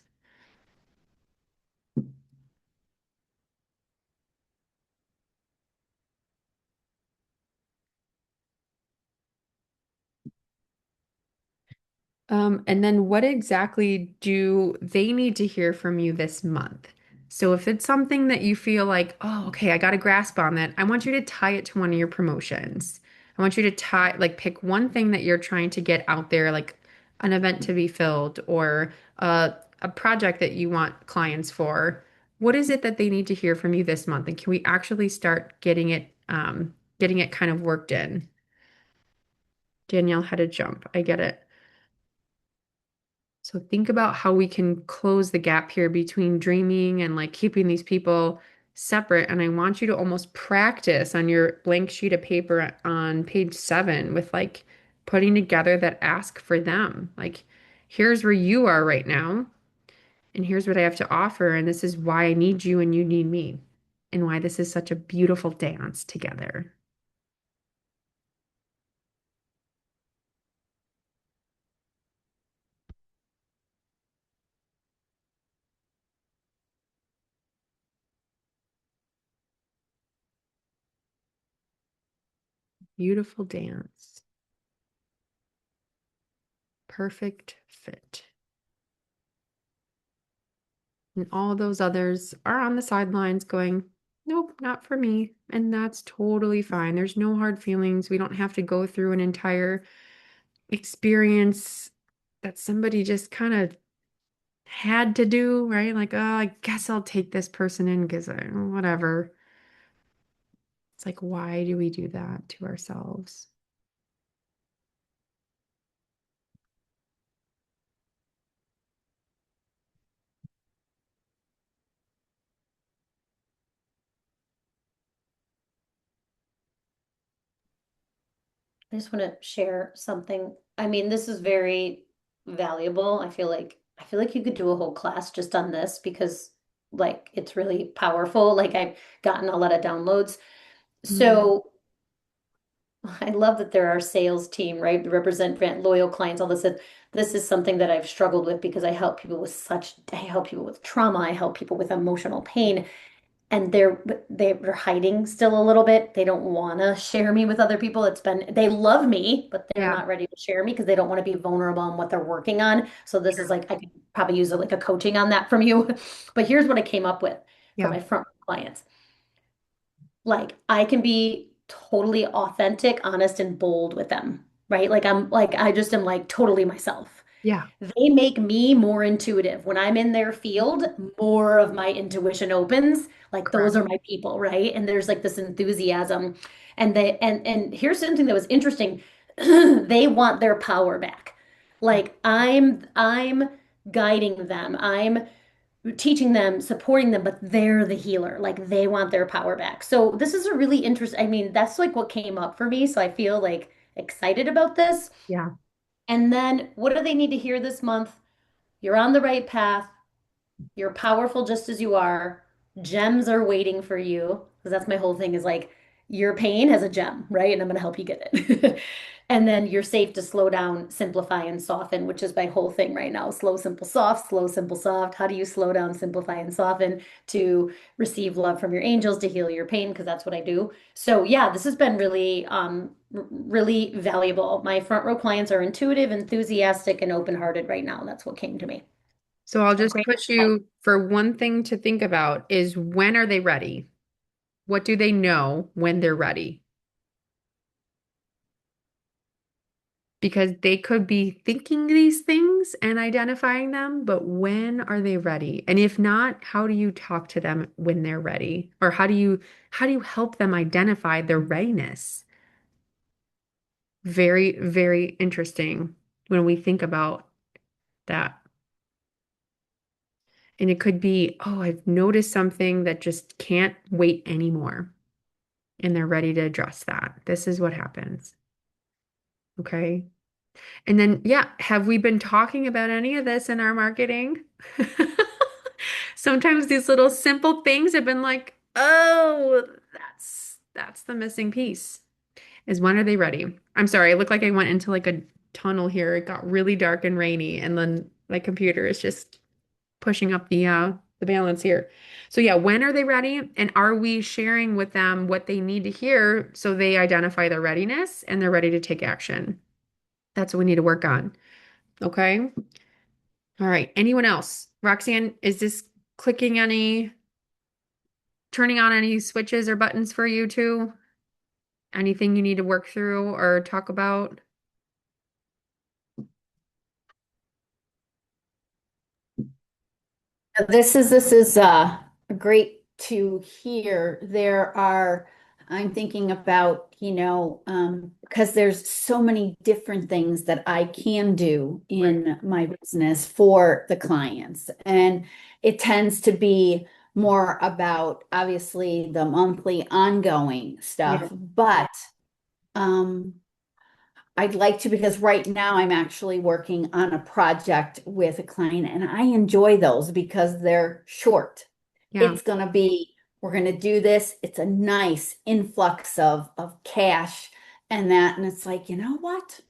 And then what exactly do they need to hear from you this month? So if it's something that you feel like, oh, okay, I got a grasp on that, I want you to tie it to one of your promotions. I want you to pick one thing that you're trying to get out there, like an event to be filled or a project that you want clients for. What is it that they need to hear from you this month? And can we actually start getting it kind of worked in? Danielle had a jump. I get it. So think about how we can close the gap here between dreaming and like keeping these people separate. And I want you to almost practice on your blank sheet of paper on page 7 with like putting together that ask for them. Like, here's where you are right now, and here's what I have to offer. And this is why I need you and you need me, and why this is such a beautiful dance together. Beautiful dance. Perfect fit. And all those others are on the sidelines going, nope, not for me. And that's totally fine. There's no hard feelings. We don't have to go through an entire experience that somebody just kind of had to do, right? Like, oh, I guess I'll take this person in because whatever. It's like, why do we do that to ourselves? I just want to share something. I mean, this is very valuable. I feel like you could do a whole class just on this because like it's really powerful. Like I've gotten a lot of downloads. Mm. So I love that there are sales team, right? Represent brand loyal clients, all this. This is something that I've struggled with because I help people with trauma, I help people with emotional pain, and they're hiding still a little bit. They don't want to share me with other people. They love me, but they're Yeah. not ready to share me because they don't want to be vulnerable on what they're working on. So this is like I could probably use like a coaching on that from you. But here's what I came up with for Yeah. my front clients. Like I can be totally authentic, honest, and bold with them, right? I just am like totally myself. Yeah. They make me more intuitive. When I'm in their field, more of my intuition opens. Like those Correct. are my people, right? And there's like this enthusiasm. And here's something that was interesting. They want their power back. Like I'm guiding them. I'm teaching them, supporting them, but they're the healer. Like they want their power back. So this is a really interesting, I mean, that's like what came up for me. So I feel like excited about this. Yeah. And then what do they need to hear this month? You're on the right path. You're powerful just as you are. Gems are waiting for you. Because that's my whole thing is like your pain has a gem, right? And I'm going to help you get it. And then you're safe to slow down, simplify, and soften, which is my whole thing right now. Slow, simple, soft, slow, simple, soft. How do you slow down, simplify, and soften to receive love from your angels to heal your pain? Because that's what I do. So yeah, this has been really, really valuable. My front row clients are intuitive, enthusiastic, and open-hearted right now. That's what came to me. So I'll So just great. push you for one thing to think about is when are they ready? What do they know when they're ready? Because they could be thinking these things and identifying them, but when are they ready? And if not, how do you talk to them when they're ready? Or how do you help them identify their readiness? Very, very interesting when we think about that. And it could be, oh, I've noticed something that just can't wait anymore. And they're ready to address that. This is what happens. Okay. And then, yeah, have we been talking about any of this in our marketing? Sometimes these little simple things have been like, oh, that's the missing piece. Is when are they ready? I'm sorry, I look like I went into like a tunnel here. It got really dark and rainy, and then my computer is just pushing up the balance here. So yeah, when are they ready? And are we sharing with them what they need to hear so they identify their readiness and they're ready to take action? That's what we need to work on. Okay. All right. Anyone else? Roxanne, is this turning on any switches or buttons for you too? Anything you need to work through or talk about? This is great to hear. I'm thinking about, because there's so many different things that I can do Right. in my business for the clients. And it tends to be more about obviously the monthly ongoing Yeah. stuff, but um I'd like to because right now I'm actually working on a project with a client and I enjoy those because they're short. Yeah. It's going to be, we're going to do this. It's a nice influx of cash and that. And it's like, you know what?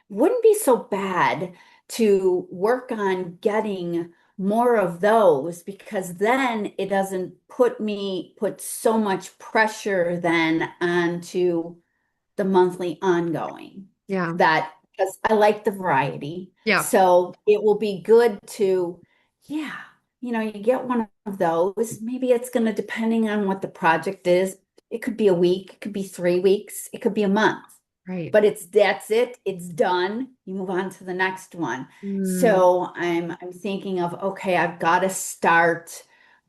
Wouldn't be so bad to work on getting more of those because then it doesn't put so much pressure then onto the monthly ongoing Yeah. that because I like the variety. Yeah. So it will be good to, yeah, you get one of those. Maybe it's going to, depending on what the project is, it could be a week, it could be 3 weeks, it could be a month. Right. But that's it, it's done. You move on to the next one. Mm, So I'm thinking of, okay, I've got to start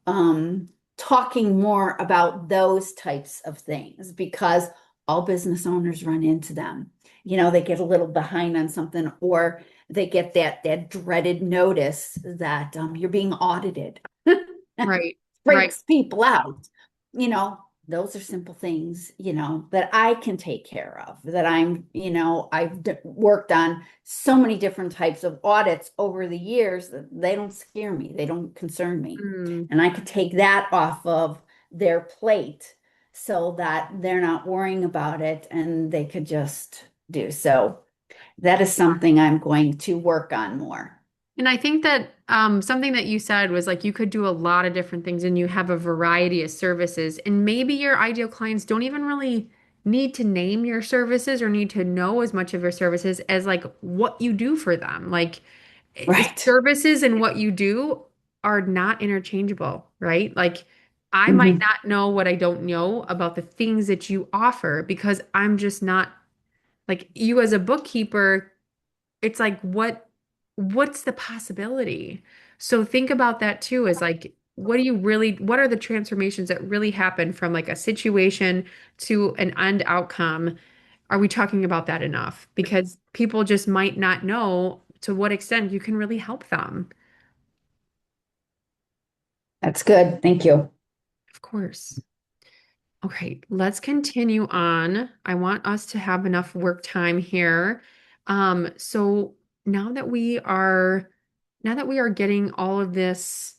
talking more about those types of things because all business owners run into them. They get a little behind on something or they get that dreaded notice that you're being audited. right. Right. Freaks people out, you know. those are simple things, that I can take care of, that I've worked on so many different types of audits over the years that they don't scare me. They don't concern me. Mm. And I could take that off of their plate so that they're not worrying about it and they could just do. So that is something I'm going to work on more. And I think that something that you said was like you could do a lot of different things and you have a variety of services. And maybe your ideal clients don't even really need to name your services or need to know as much of your services as like what you do for them. Like Right. services and what you do are not interchangeable, right? Like I might Mhm. not know what I don't know about the things that you offer because I'm just not like you as a bookkeeper it's like what's the possibility? So think about that too, is like what are the transformations that really happen from like a situation to an end outcome? Are we talking about that enough? Because people just might not know to what extent you can really help them. That's good. Thank you. Of course. Okay, let's continue on. I want us to have enough work time here. So now that we are now that we are getting all of these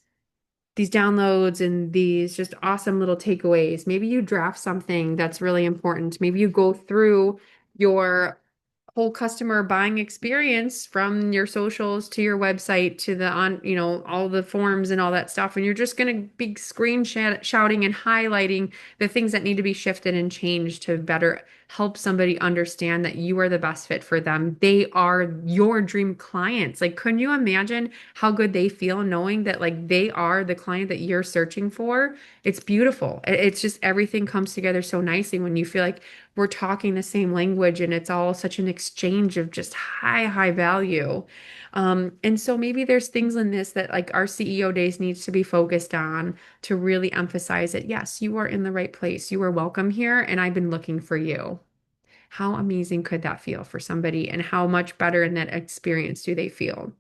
downloads and these just awesome little takeaways, maybe you draft something that's really important. Maybe you go through your whole customer buying experience from your socials to your website to the all the forms and all that stuff. And you're just going to be shouting and highlighting the things that need to be shifted and changed to better help somebody understand that you are the best fit for them. They are your dream clients. Like, couldn't you imagine how good they feel knowing that like they are the client that you're searching for? It's beautiful. It's just everything comes together so nicely when you feel like we're talking the same language and it's all such an exchange of just high value. And so maybe there's things in this that like our CEO days needs to be focused on to really emphasize that yes, you are in the right place. You are welcome here, and I've been looking for you. How amazing could that feel for somebody, and how much better in that experience do they feel?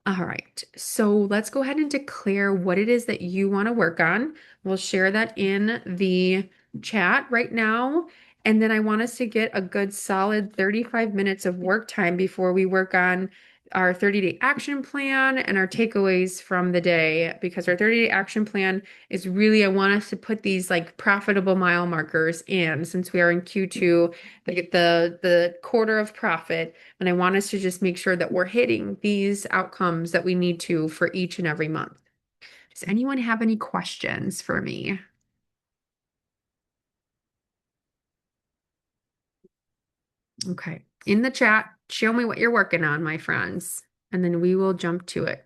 All right, so let's go ahead and declare what it is that you want to work on. We'll share that in the chat right now. And then I want us to get a good solid 35 minutes of work time before we work on our 30-day action plan and our takeaways from the day. Because our 30-day action plan is really, I want us to put these like profitable mile markers in since we are in Q2, the quarter of profit. And I want us to just make sure that we're hitting these outcomes that we need to for each and every month. Does anyone have any questions for me? Okay. In the chat, show me what you're working on, my friends, and then we will jump to it.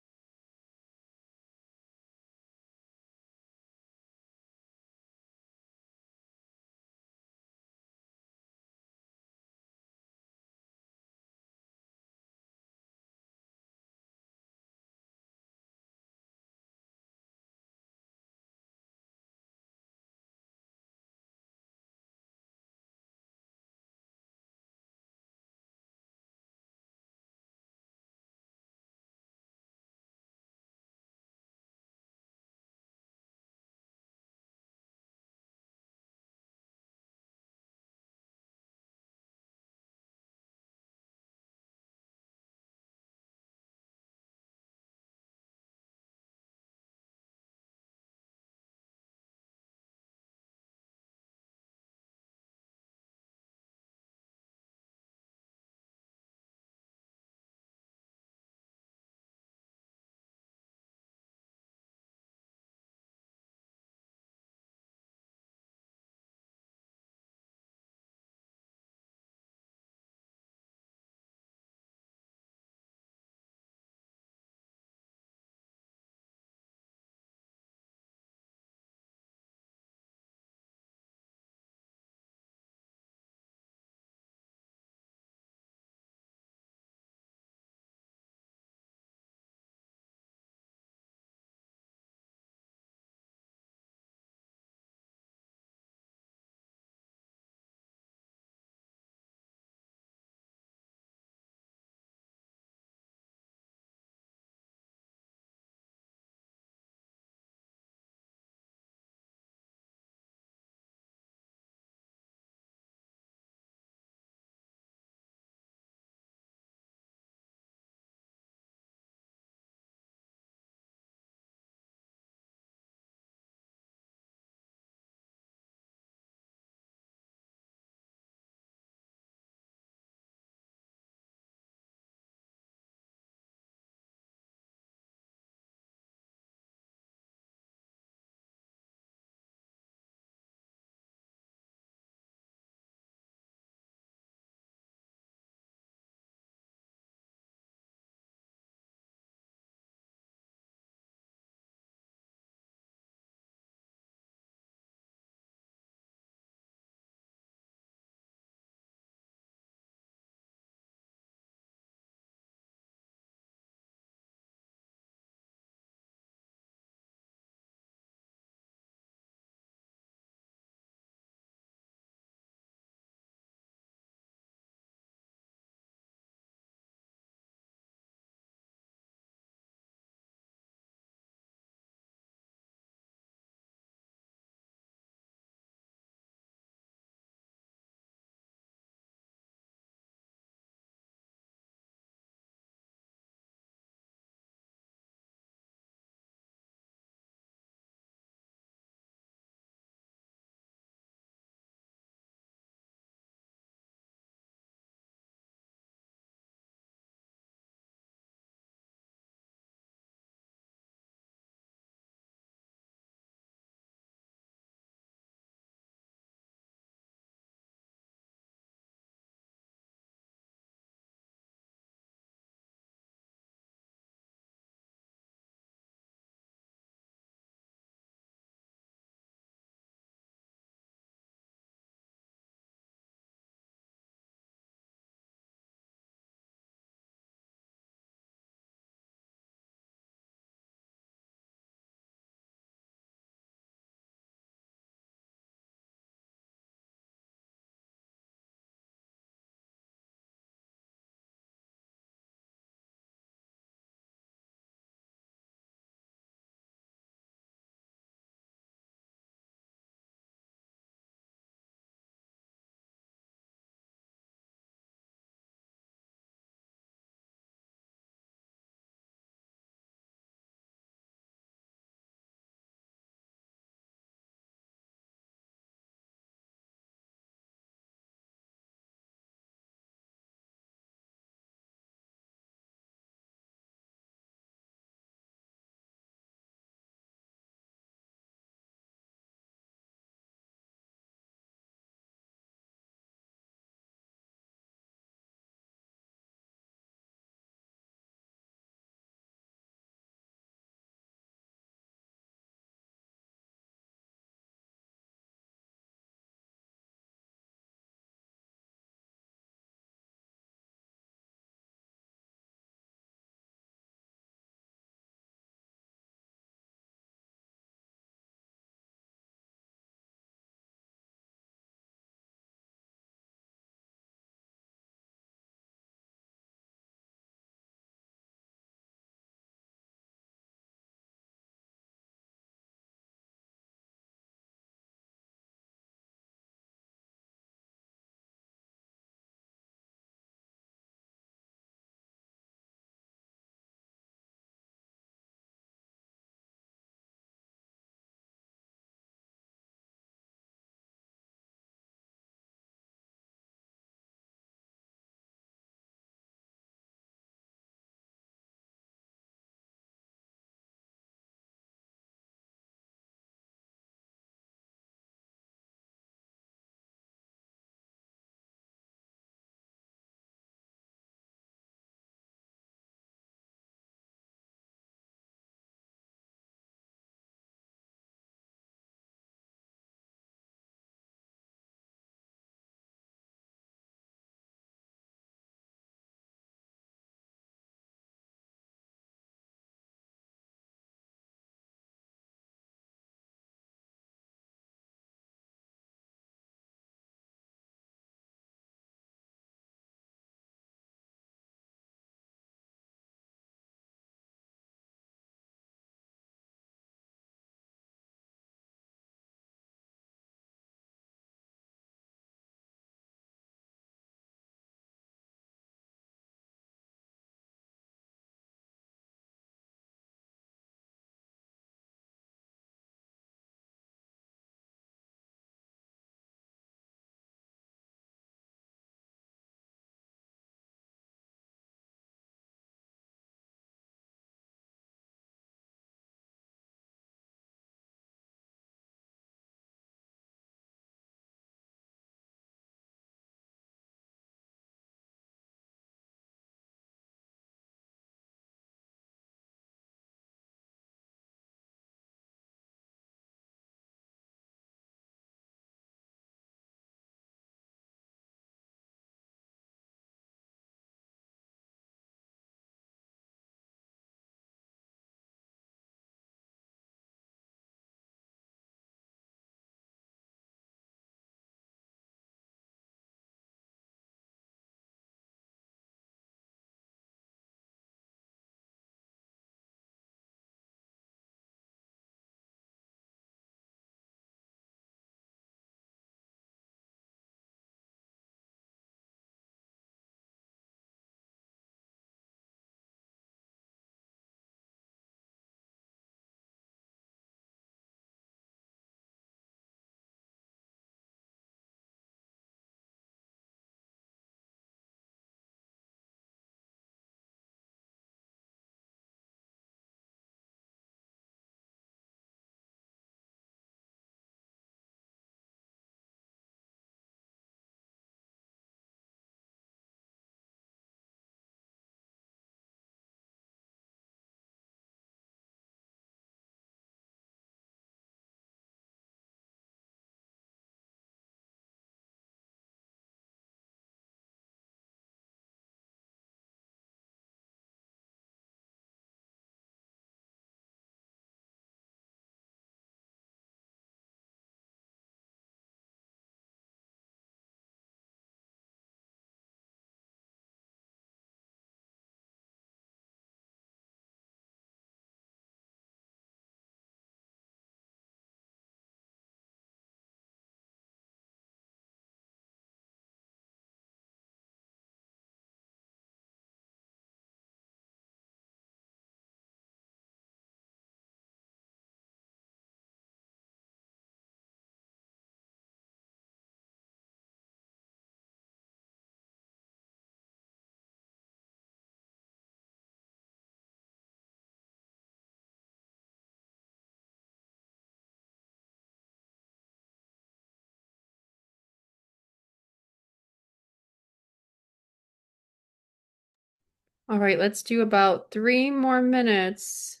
All right, let's do about 3 more minutes.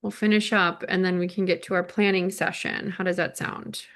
We'll finish up and then we can get to our planning session. How does that sound?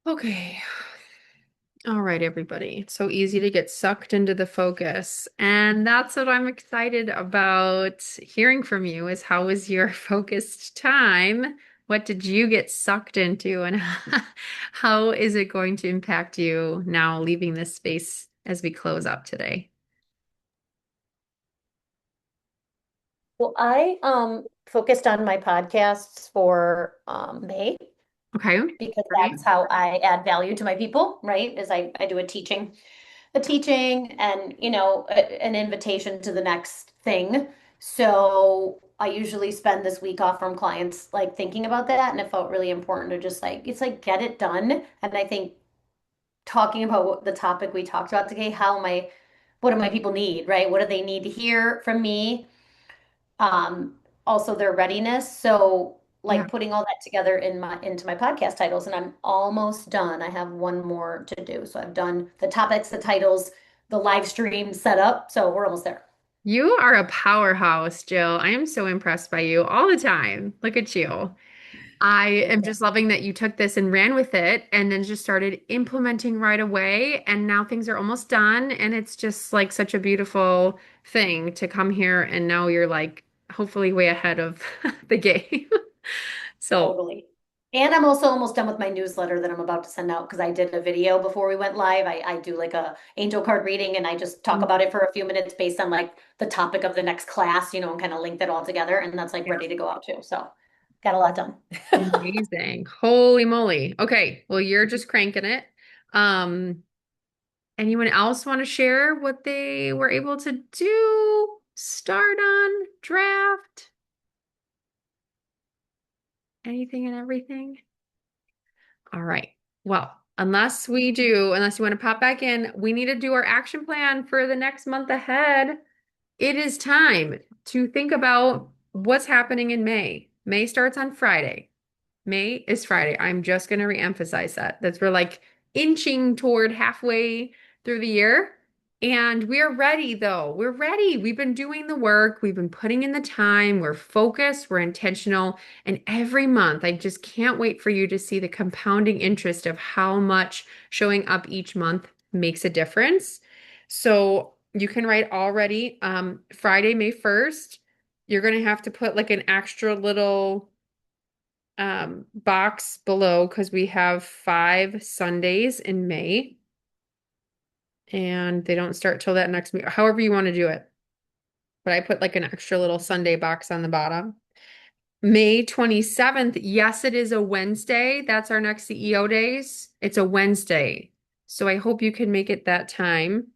Okay. All right, everybody. It's so easy to get sucked into the focus. And that's what I'm excited about hearing from you is how was your focused time? What did you get sucked into and how is it going to impact you now leaving this space as we close up today? Well, I focused on my podcasts for May Okay. because Great. that's how I add value to my people, right? Is I do a teaching and an invitation to the next thing. So I usually spend this week off from clients like thinking about that, and it felt really important to just like it's like get it done. And I think talking about the topic we talked about today, what do my people need, right? What do they need to hear from me? Also their readiness. So Yeah. like putting all that together into my podcast titles, and I'm almost done. I have one more to do. So I've done the topics, the titles, the live stream setup. So we're almost there. You are a powerhouse, Jill. I am so impressed by you all the time. Look at you. I am just loving that you took this and ran with it and then just started implementing right away. And now things are almost done. And it's just like such a beautiful thing to come here. And now you're like hopefully way ahead of the game. So, Totally. And I'm also almost done with my newsletter that I'm about to send out because I did a video before we went live. I do like a angel card reading and I just talk about it for a few minutes based on like the topic of the next class, and kind of link that all together. And that's like yeah, ready to go out too. So got a lot done. amazing. Holy moly. Okay. Well, you're just cranking it. Um, Anyone else want to share what they were able to do? Start on draft? Anything and everything? All right. Well, unless you want to pop back in, we need to do our action plan for the next month ahead. It is time to think about what's happening in May. May starts on Friday. May is Friday. I'm just going to reemphasize that. We're like inching toward halfway through the year. And we're ready, though. We're ready. We've been doing the work, we've been putting in the time, we're focused, we're intentional. And every month, I just can't wait for you to see the compounding interest of how much showing up each month makes a difference. So you can write already Friday, May 1st. You're going to have to put like an extra little box below because we have 5 Sundays in May and they don't start till that next week. However you want to do it. But I put like an extra little Sunday box on the bottom. May 27th, yes, it is a Wednesday. That's our next CEO days. It's a Wednesday. So I hope you can make it that time.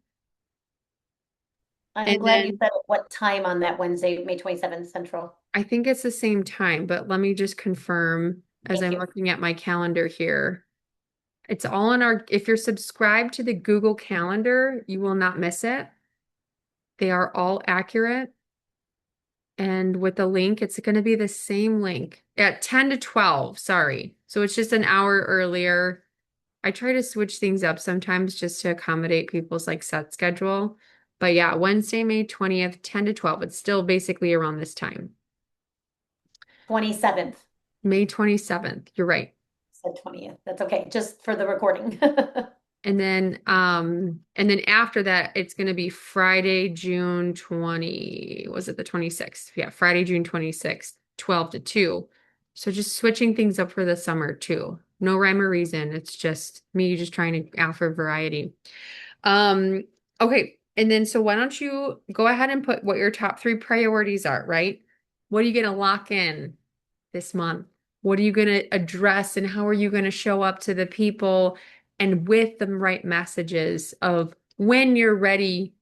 I'm And glad you then said what time on that Wednesday, May 27th Central. I think it's the same time, but let me just confirm as Thank I'm you. looking at my calendar here. It's all in if you're subscribed to the Google Calendar, you will not miss it. They are all accurate. And with the link, it's going to be the same link at 10 to 12. Sorry. So it's just an hour earlier. I try to switch things up sometimes just to accommodate people's like set schedule. But yeah, Wednesday, May 20th, 10 to 12. It's still basically around this time. 27th. May 27th. You're right. Said 20th. That's okay. Just for the recording. And then after that, it's gonna be Friday, June 20, was it the 26th? Yeah, Friday, June 26th, 12 to 2. So just switching things up for the summer too. No rhyme or reason. It's just me just trying to offer variety. Um, okay. And then so why don't you go ahead and put what your top 3 priorities are, right? What are you gonna lock in this month? What are you going to address and how are you going to show up to the people and with the right messages of when you're ready,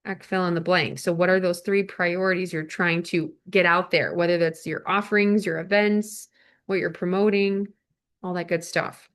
I fill in the blank. So what are those 3 priorities you're trying to get out there, whether that's your offerings, your events, what you're promoting, all that good stuff.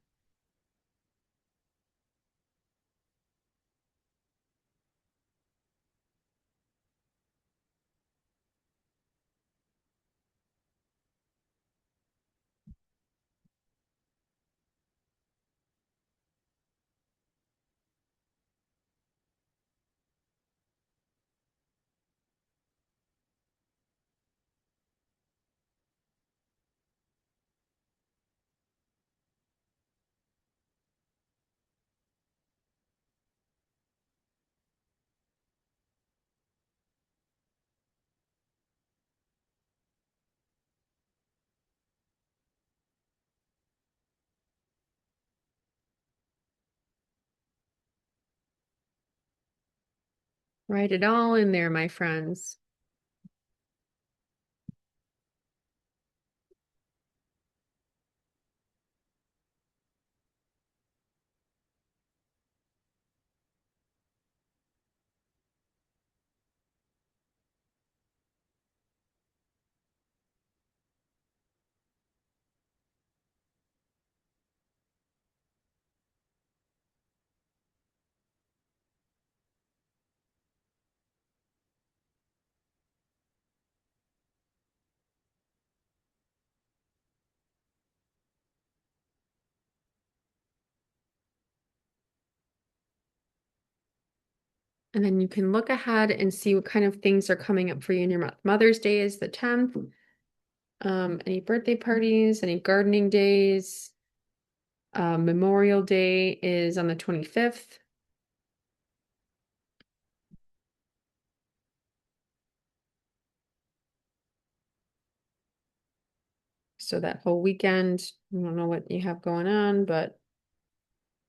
Write it all in there, my friends. And then you can look ahead and see what kind of things are coming up for you in your month. Mother's Day is the 10th. Any birthday parties, any gardening days? Memorial Day is on the 25th. So that whole weekend, I don't know what you have going on, but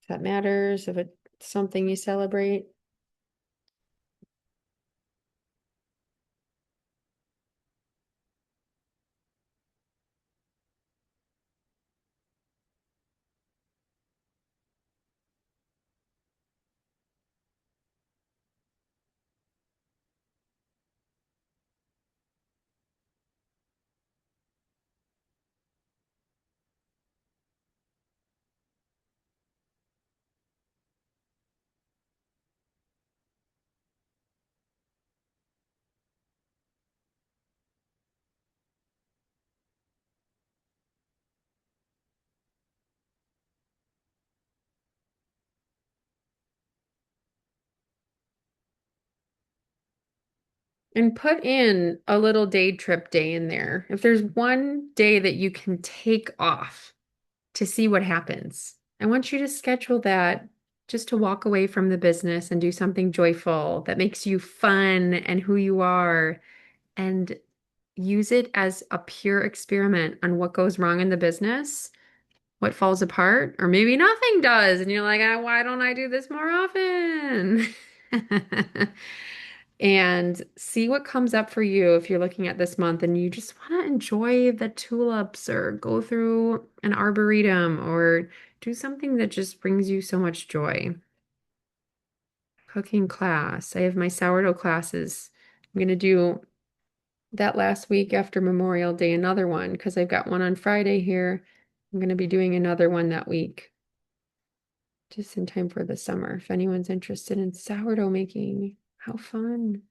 if that matters, if it's something you celebrate. And put in a little day trip day in there. If there's one day that you can take off to see what happens, I want you to schedule that just to walk away from the business and do something joyful that makes you fun and who you are, and use it as a pure experiment on what goes wrong in the business, what falls apart, or maybe nothing does. And you're like, "Ah, why don't I do this more often?" And see what comes up for you if you're looking at this month and you just want to enjoy the tulips or go through an arboretum or do something that just brings you so much joy. Cooking class. I have my sourdough classes. I'm going to do that last week after Memorial Day, another one, because I've got one on Friday here. I'm going to be doing another one that week, just in time for the summer. If anyone's interested in sourdough making, how fun.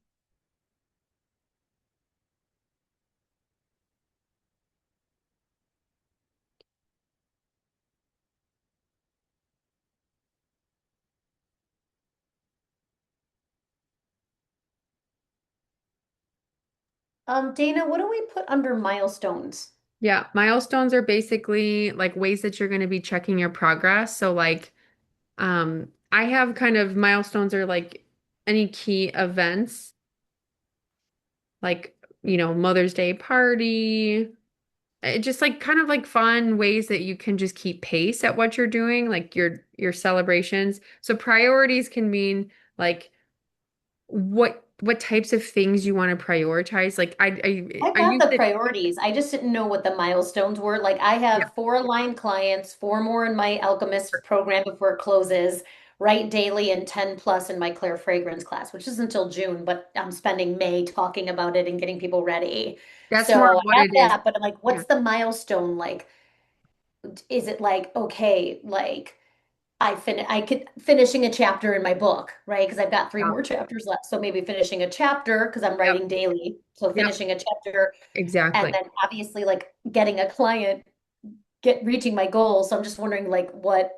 Dana, what do we put under milestones? Yeah, milestones are basically like ways that you're going to be checking your progress. So like I have kind of milestones are like any key events, like, Mother's Day party, just like kind of like fun ways that you can just keep pace at what you're doing, like your celebrations. So priorities can mean like what types of things you want to prioritize. Like I I got use the it. priorities. I just didn't know what the milestones were. Like I Yeah, have 4 aligned clients, 4 more in my Alchemist program before it closes, Write Daily, and 10 plus in my Claire Fragrance class, which is until June, but I'm spending May talking about it and getting people ready. that's more So of I what have it is. that, but I'm like, Yeah. what's the milestone? Like, is it like, okay, like I could finishing a chapter in my book, right? Because I've got three Yeah. more chapters left. So maybe finishing a chapter because I'm Yep. writing daily. So Yep. finishing a chapter and Exactly. then obviously like getting a client, get reaching my goal. So I'm just wondering like what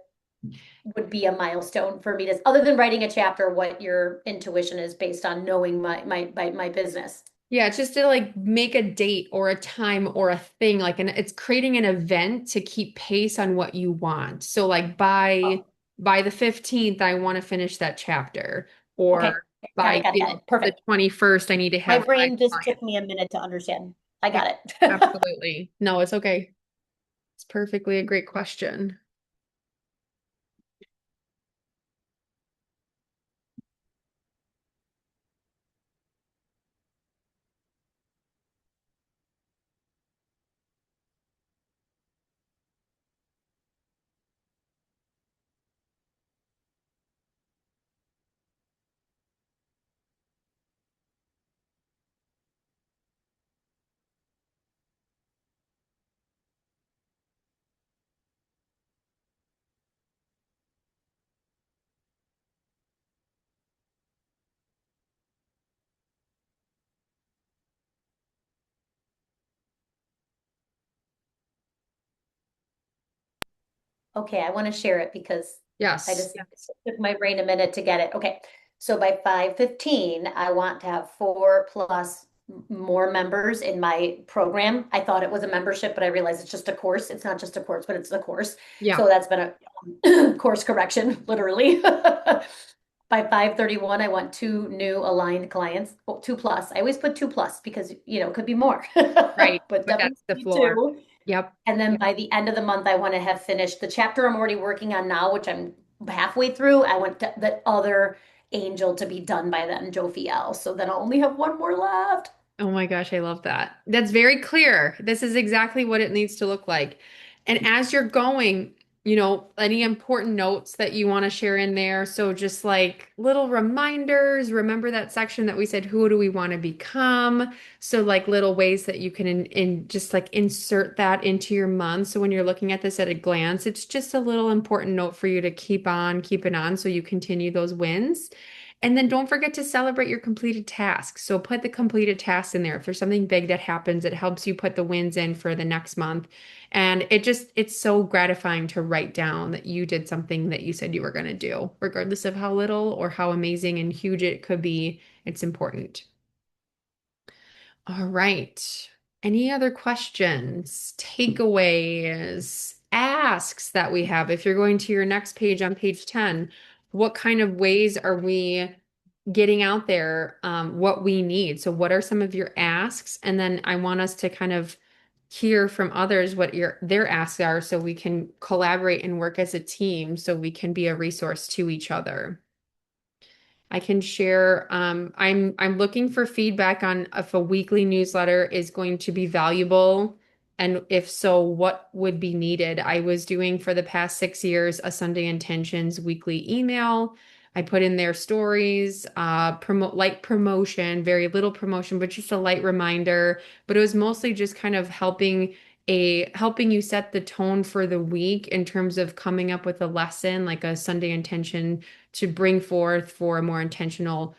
would be a milestone for me to, other than writing a chapter, what your intuition is based on knowing my business. Yeah, it's just to like make a date or a time or a thing, like, and it's creating an event to keep pace on what you want. So like Oh, by the 15th, I want to finish that chapter, okay. or Got by, it, got it, got it. the Perfect. 21st, I need to My have five brain just clients. took me a minute to understand. I Yeah, got it. absolutely. No, it's okay. It's perfectly a great question. Okay, I want to share it because I Yes. just it took my brain a minute to get it. Okay. So by 5:15, I want to have 4+ more members in my program. I thought it was a membership, but I realized it's just a course. It's not just a course, but it's a course. Yeah. So that's been a course correction, literally. By 5:31, I want 2 new aligned clients, 2+. I always put 2+ because, it could be more, Right. but But that's the definitely floor. 2. Yep. And then by the end of the month, I want to have finished the chapter I'm already working on now, which I'm halfway through. I want the other angel to be done by then, Joe Fiel. So then I'll only have one more left. Oh my gosh, I love that. That's very clear. This is exactly what it needs to look like. And as you're going, any important notes that you want to share in there? So just like little reminders, remember that section that we said, who do we want to become? So like little ways that you can just like insert that into your month. So when you're looking at this at a glance, it's just a little important note for you to keep it on so you continue those wins. And then don't forget to celebrate your completed tasks. So put the completed tasks in there. If there's something big that happens, it helps you put the wins in for the next month. And it's so gratifying to write down that you did something that you said you were going to do, regardless of how little or how amazing and huge it could be. It's important. All right. Any other questions, takeaways, asks that we have? If you're going to your next page on page 10, what kind of ways are we getting out there what we need? So what are some of your asks? And then I want us to kind of hear from others what their asks are so we can collaborate and work as a team so we can be a resource to each other. I can share. I'm looking for feedback on if a weekly newsletter is going to be valuable, and if so, what would be needed. I was doing for the past 6 years a Sunday Intentions weekly email. I put in their stories, light promotion, very little promotion, but just a light reminder. But it was mostly just kind of helping you set the tone for the week in terms of coming up with a lesson, like a Sunday intention to bring forth for a more intentional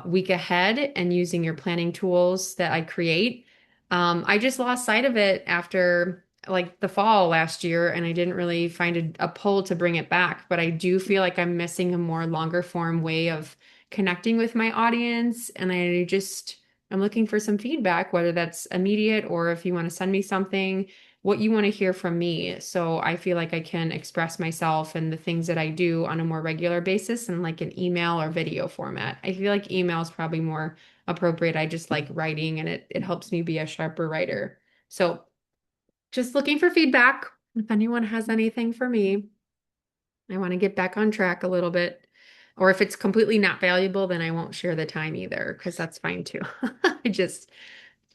week ahead and using your planning tools that I create. I just lost sight of it after like the fall last year, and I didn't really find a pull to bring it back. But I do feel like I'm missing a more longer form way of connecting with my audience. And I'm looking for some feedback, whether that's immediate or if you want to send me something, what you want to hear from me. So I feel like I can express myself and the things that I do on a more regular basis in like an email or video format. I feel like email is probably more appropriate. I just like writing and it helps me be a sharper writer. So just looking for feedback. If anyone has anything for me, I want to get back on track a little bit. Or if it's completely not valuable, then I won't share the time either, because that's fine too. I just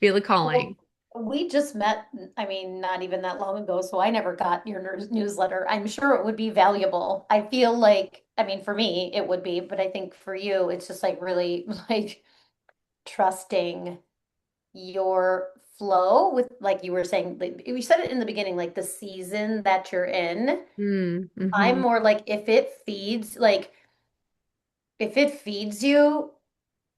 feel a calling. Well, we just met, I mean, not even that long ago, so I never got your newsletter. I'm sure it would be valuable. I feel like, I mean, for me, it would be, but I think for you, it's just like really like trusting your flow with, like you were saying, like, you said it in the beginning, like the season that you're in. I'm Mm-hmm. more like if it feeds you,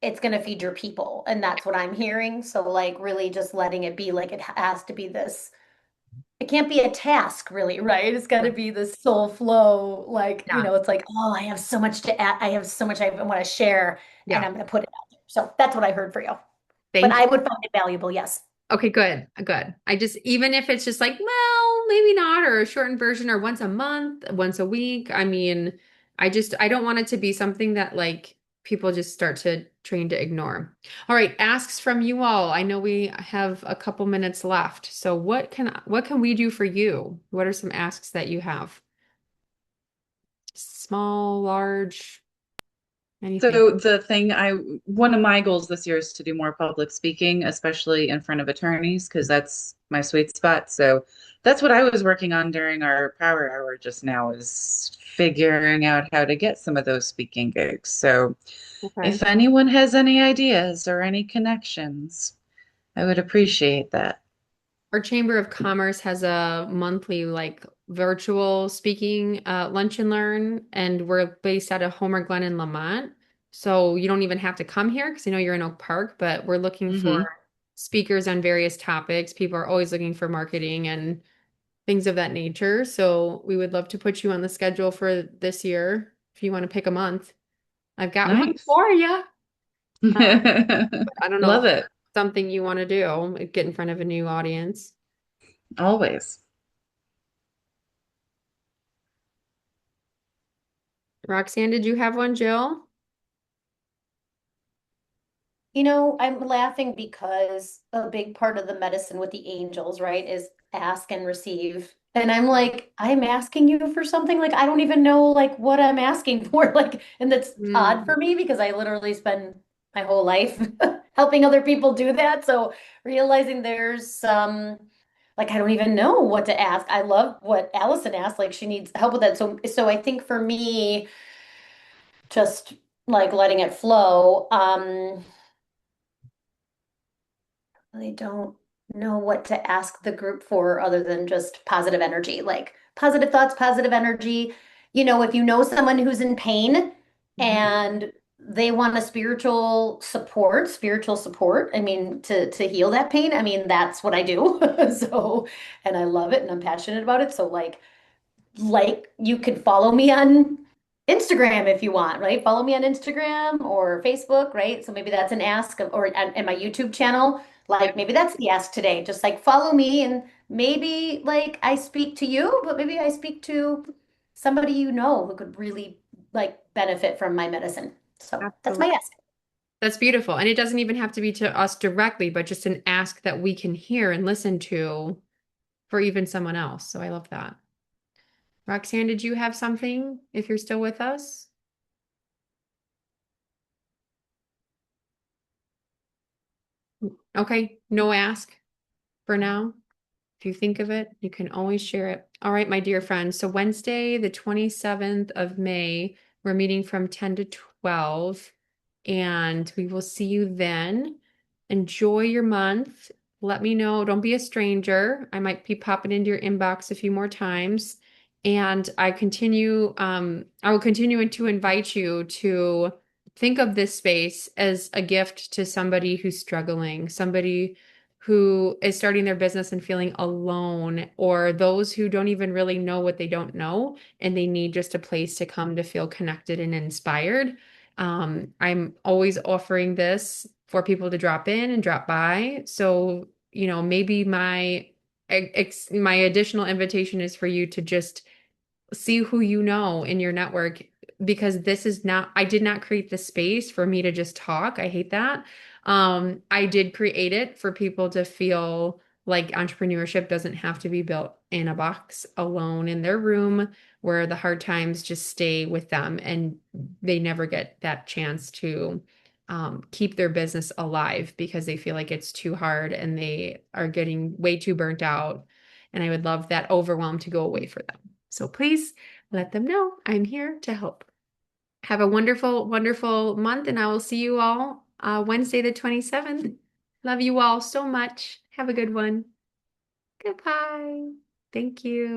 it's going to feed your people. And that's what I'm hearing. So, like, really just letting it be like it has to be this. It can't be a task, really, right? It's got to be this soul flow. Like, Yeah. it's like, oh, I have so much to add. I have so much I want to share, and Yeah. I'm going to put it out there. So that's what I heard for you. But Thank I you. would find it valuable, yes. Okay, good. Good. Even if it's just like, well, maybe not, or a shortened version, or once a month, once a week. I mean, I don't want it to be something that like people just start to train to ignore. All right, asks from you all. I know we have a couple minutes left. So what can we do for you? What are some asks that you have? Small, large, anything? So one of my goals this year is to do more public speaking, especially in front of attorneys, because that's my sweet spot. So that's what I was working on during our power hour just now is figuring out how to get some of those speaking gigs. So Okay. if anyone has any ideas or any connections, I would appreciate that. Our Chamber of Commerce has a monthly like virtual speaking lunch and learn, and we're based out of Homer Glen in Lamont. So you don't even have to come here because I know you're in Oak Park, but we're looking for Hmm. speakers on various topics. People are always looking for marketing and things of that nature. So we would love to put you on the schedule for this year if you want to pick a month. I've got one Nice. for you. I don't know if Love it. something you want to do, get in front of a new audience. Always. Roxanne, did you have one, Jill? I'm laughing because a big part of the medicine with the angels, right, is ask and receive. And I'm like, I'm asking you for something like I don't even know like what I'm asking for. Like, and that's odd Mm, for me because I literally spend my whole life helping other people do that. So realizing there's like I don't even know what to ask. I love what Allison asked, like she needs help with that. So I think for me, just like letting it flow. Really don't know what to ask the group for other than just positive energy, like positive thoughts, positive energy. If you know someone who's in pain Mhm. and they want a spiritual support, I mean, to heal that pain, I mean, that's what I do. So, and I love it and I'm passionate about it. So like you could follow me on Instagram if you want, right? Follow me on Instagram or Facebook, right? So maybe that's an ask or and my YouTube channel. Like maybe that's the ask today. Just like follow me and maybe like I speak to you, but maybe I speak to somebody who could really like benefit from my medicine. So that's my absolutely. ask. That's beautiful. And it doesn't even have to be to us directly, but just an ask that we can hear and listen to for even someone else. So I love that. Roxanne, did you have something if you're still with us? Okay, no ask for now. If you think of it, you can always share it. All right, my dear friends. So Wednesday, the 27th of May, we're meeting from 10 to 12, and we will see you then. Enjoy your month. Let me know. Don't be a stranger. I might be popping into your inbox a few more times. And I will continue to invite you to think of this space as a gift to somebody who's struggling, somebody who is starting their business and feeling alone, or those who don't even really know what they don't know and they need just a place to come to feel connected and inspired. I'm always offering this for people to drop in and drop by. So, maybe my additional invitation is for you to just see who you know in your network, because this is not, I did not create the space for me to just talk. I hate that. I did create it for people to feel like entrepreneurship doesn't have to be built in a box alone in their room where the hard times just stay with them and they never get that chance to keep their business alive because they feel like it's too hard and they are getting way too burnt out. And I would love that overwhelm to go away for them. So please let them know I'm here to help. Have a wonderful, wonderful month, and I will see you all Wednesday, the 27th. Love you all so much. Have a good one. Goodbye. Thank you.